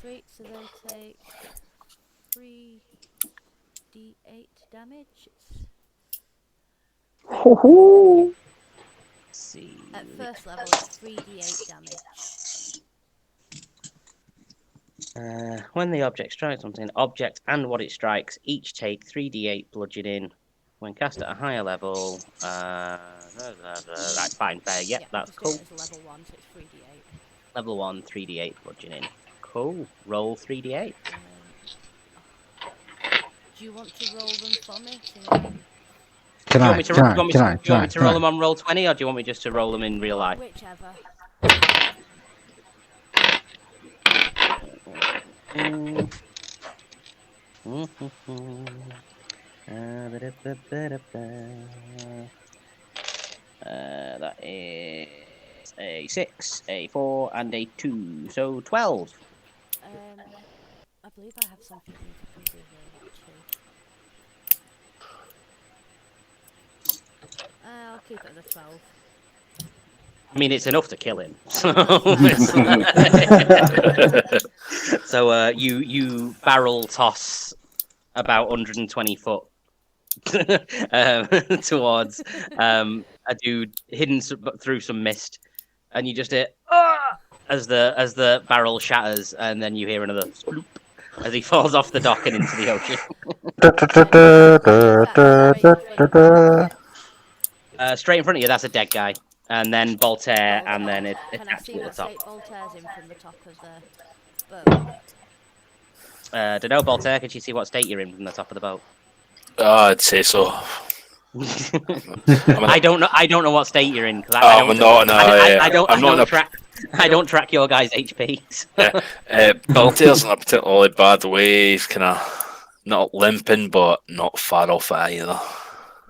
Sweet, so they take 3d8 damage. Let's see. At first level, it's 3d8 damage. When the object strikes something, object and what it strikes each take 3d8 bludgeoning. When cast at a higher level, that's fine, fair. Yep, Yeah, that's just cool. do it as a level 1, so it's 3d8. Level 1, 3d8 bludgeoning. Cool. Roll 3d8. Do you want to roll them for me? Can I? Do you want me to roll them on roll 20, or do you want me just to roll them in real life? Whichever. That is a 6, a 4, and a 2, so 12. I believe I have something I can do here, actually. I'll keep it at a 12. I mean, it's enough to kill him. So you barrel toss about 120 foot towards a dude hidden through some mist, and you just hear as the barrel shatters, and then you hear another sploop as he falls off the dock and into the ocean. Straight in front of you, that's a dead guy. And then Voltaire, and then it Can I attacks see you at what the top. state Voltaire's in from the top of the boat? Don't know, Voltaire, can you see what state you're in from the top of the boat? I'd say so. I don't know what state you're in, because I don't track your guys' HPs. Baltier's in a particularly bad way. He's kind of not limping, but not far off it either.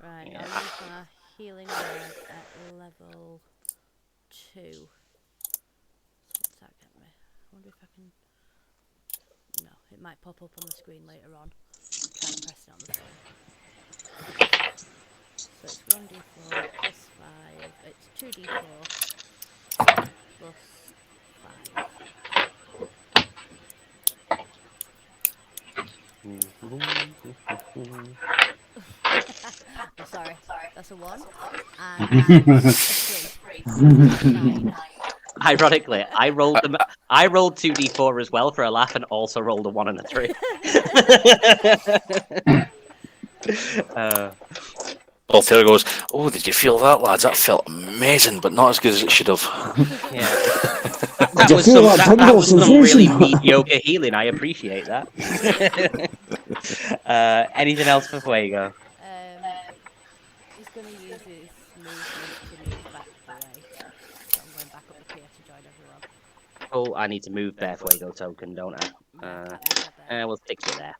Right, I'll use my healing word at level 2. So what's that get me? I wonder if I can... No, it might pop up on the screen later on. Try and press it on the phone. So it's 1d4 plus 5. It's 2d4 plus 5. I'm sorry, that's a 1 and a 3. 9. Ironically, I rolled 2d4 as well for a laugh, and also rolled a 1 and a 3. Voltaire goes, "Oh, did you feel that, lads? That felt amazing, but not as good as it should have." Yeah. That you was feel some, that that tingle was some really sensation? mediocre healing. I appreciate that. Anything else for Fuego? He's going to use his movement to move back the way. So I'm going back up here to join everyone. Oh, I need to move their Fuego token, don't I? Yeah, over there. We'll stick you there.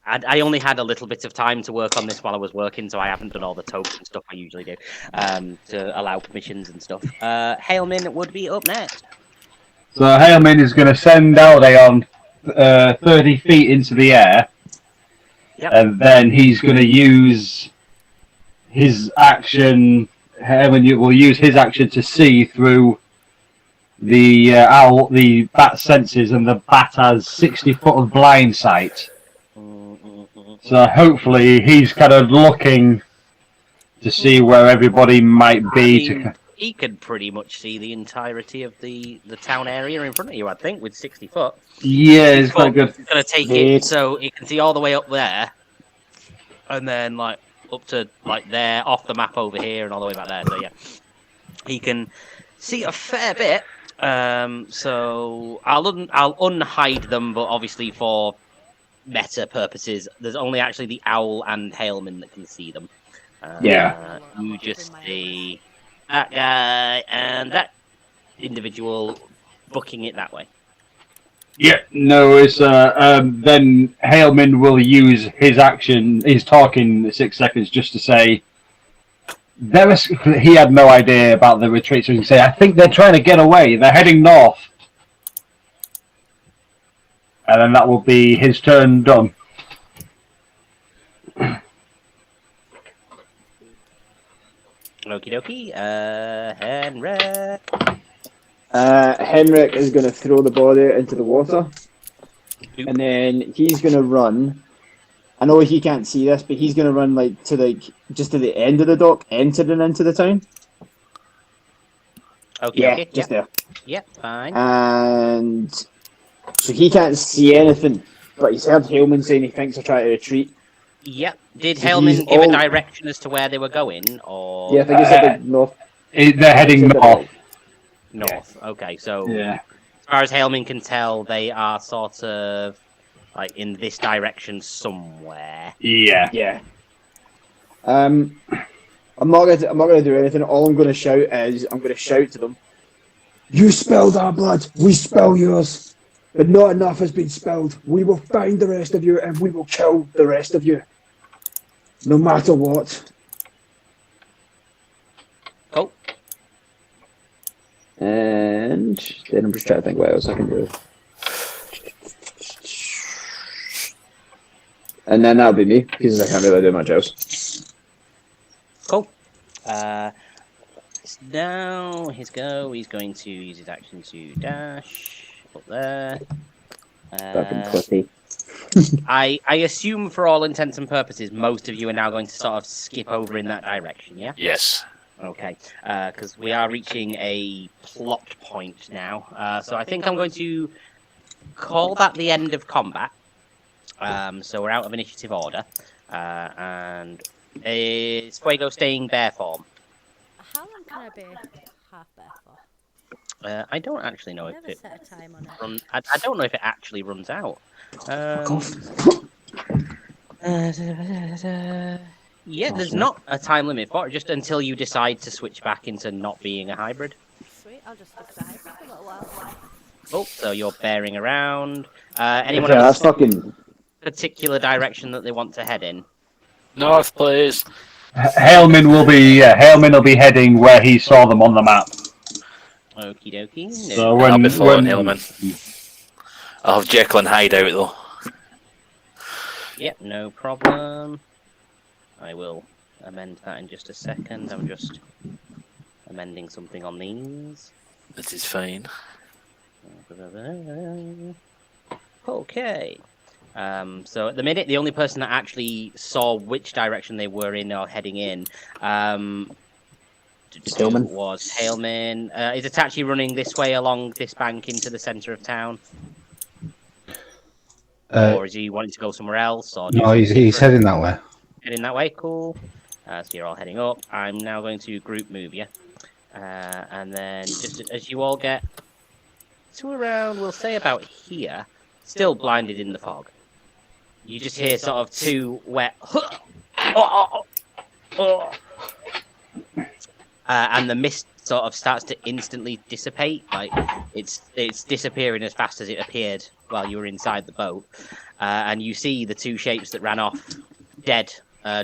I only had a little bit of time to work on this while I was working, so I haven't done all the token stuff I usually do to allow permissions and stuff. Hailman would be up next. So Hailman is going to send Aldeon 30 feet into the air, and then he's going to use his action. Hailman will use his action to see through the the bat senses, and the bat has 60 foot of blind sight. So hopefully he's kind of looking to see where everybody might be. I mean, he could pretty much see the entirety of the town area in front of you, I think, with 60 foot. Yeah, it's quite good. He's going to take it so he can see all the way up there, and then like up to like there, off the map over here, and all the way back there. So yeah, he can see a fair bit. So I'll unhide them, but obviously for meta purposes, there's only actually the owl and Hailman that can see them. You just see that guy and that individual booking it that way. Yeah, no, it's then Hailman will use his action. He's talking 6 seconds just to say he had no idea about the retreat, so he can say, "I think they're trying to get away. They're heading north." And then that will be his turn done. Okie dokie. Henrik. Henrik is going to throw the body into the water, and then he's going to run. I know he can't see this, but he's going to run just to the end of the dock, entering into the town. Okay. Just there. Yep, fine. And so he can't see anything, but he's heard Hailman saying he thinks they're trying to retreat. Yep. Did Hailman give a direction as to where they were going, or? Yeah, I think he said north. They're heading north. North. Okay, so yeah. As far as Hailman can tell, they are sort of like in this direction somewhere. Yeah. Yeah. I'm not gonna do anything. All I'm gonna shout is I'm gonna shout to them. You spilled our blood, we spill yours. But not enough has been spilled. We will find the rest of you and we will kill the rest of you. No matter what. Oh. And then I'm just trying to think what else I can do. And then that'll be me, because I can't really do much else. Cool. Now his go. He's going to use his action to dash up there. Fucking pussy. I assume for all intents and purposes, most of you are now going to sort of skip over in that direction, yeah? Yes. Okay, because we are reaching a plot point now. So I think I'm going to call that the end of combat. So we're out of initiative order. And is Fuego staying bear form? How long can I be half bear for? I don't actually know if Never it set a time on it. I don't know if it actually runs out. Yeah, there's not a time limit for it, just until you decide to switch back into not being a hybrid. Sweet, I'll just look at it for a little while. Oh, so you're bearing around. Anyone Yeah, else that's fucking... particular direction that they want to head in? North, please. Hailman will be heading where he saw them on the map. Okie dokie. No. So I'll be following Hailman. I'll have Jekyll and Hyde out though. Yep, no problem. I will amend that in just a second. I'm just amending something on these. That is fine. Okay. So at the minute, the only person that actually saw which direction they were in or heading in was Hailman. Is Itachi running this way along this bank into the centre of town? or is he wanting to go somewhere else? Or do No, he's something different? heading that way. Heading that way, cool. So you're all heading up. I'm now going to group move you. And then just as you all get to around, we'll say about here, still blinded in the fog, you just hear sort of two wet... and the mist sort of starts to instantly dissipate. Like it's disappearing as fast as it appeared while you were inside the boat. And you see the two shapes that ran off dead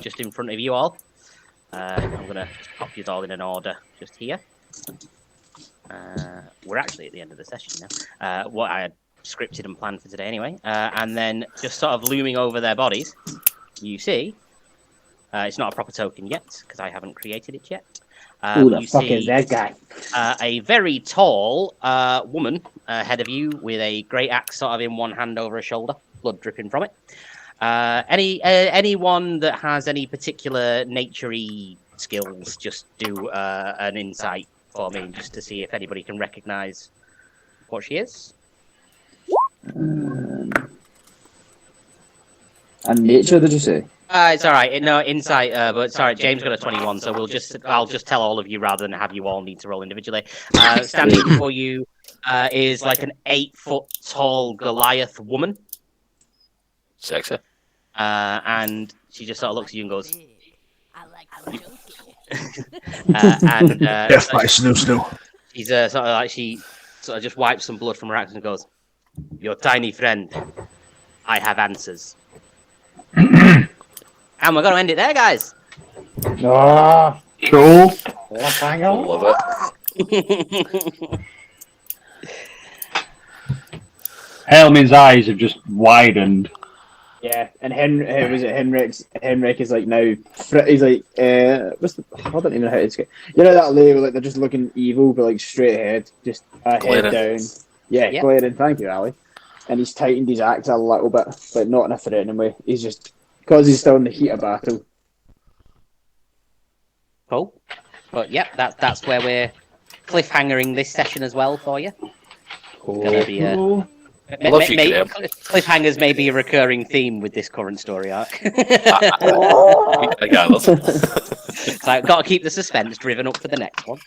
just in front of you all. I'm gonna just pop you all in an order just here. We're actually at the end of the session now. What I had scripted and planned for today anyway. And then just sort of looming over their bodies, you see. It's not a proper token yet because I haven't created it yet. Who the fuck is that guy? A very tall woman ahead of you with a great axe sort of in one hand over her shoulder, blood dripping from it. Anyone that has any particular nature-y skills, just do an insight for me, just to see if anybody can recognise what she is. And nature, did you say? It's all right. No insight, but sorry, James got a 21, so I'll just tell all of you rather than have you all need to roll individually. Standing before you is like an 8-foot tall Goliath woman. Sexy. And she just sort of looks at you and goes, I like Death by snoo. She's sort of like, she sort of just wipes some blood from her axe and goes, "Your tiny friend, I have answers." And we're going to end it there, guys. No. Cool. Love it. Helmin's eyes have just widened. Yeah, and Henrik is like now. He's like, what's the? I don't even know how to describe. You know that lady, like they're just looking evil, but like straight ahead, just head down. Yeah, Yep. glaring. Thank you, Ali. And he's tightened his axe a little bit, but not in a threatening way. He's just because he's still in the heat of battle. Cool. But yep, that's where we're cliffhangering this session as well for you. Gonna be Love you, Graham. cliffhangers may be a recurring theme with this current story arc. I got it. So I've got to keep the suspense driven up for the next one.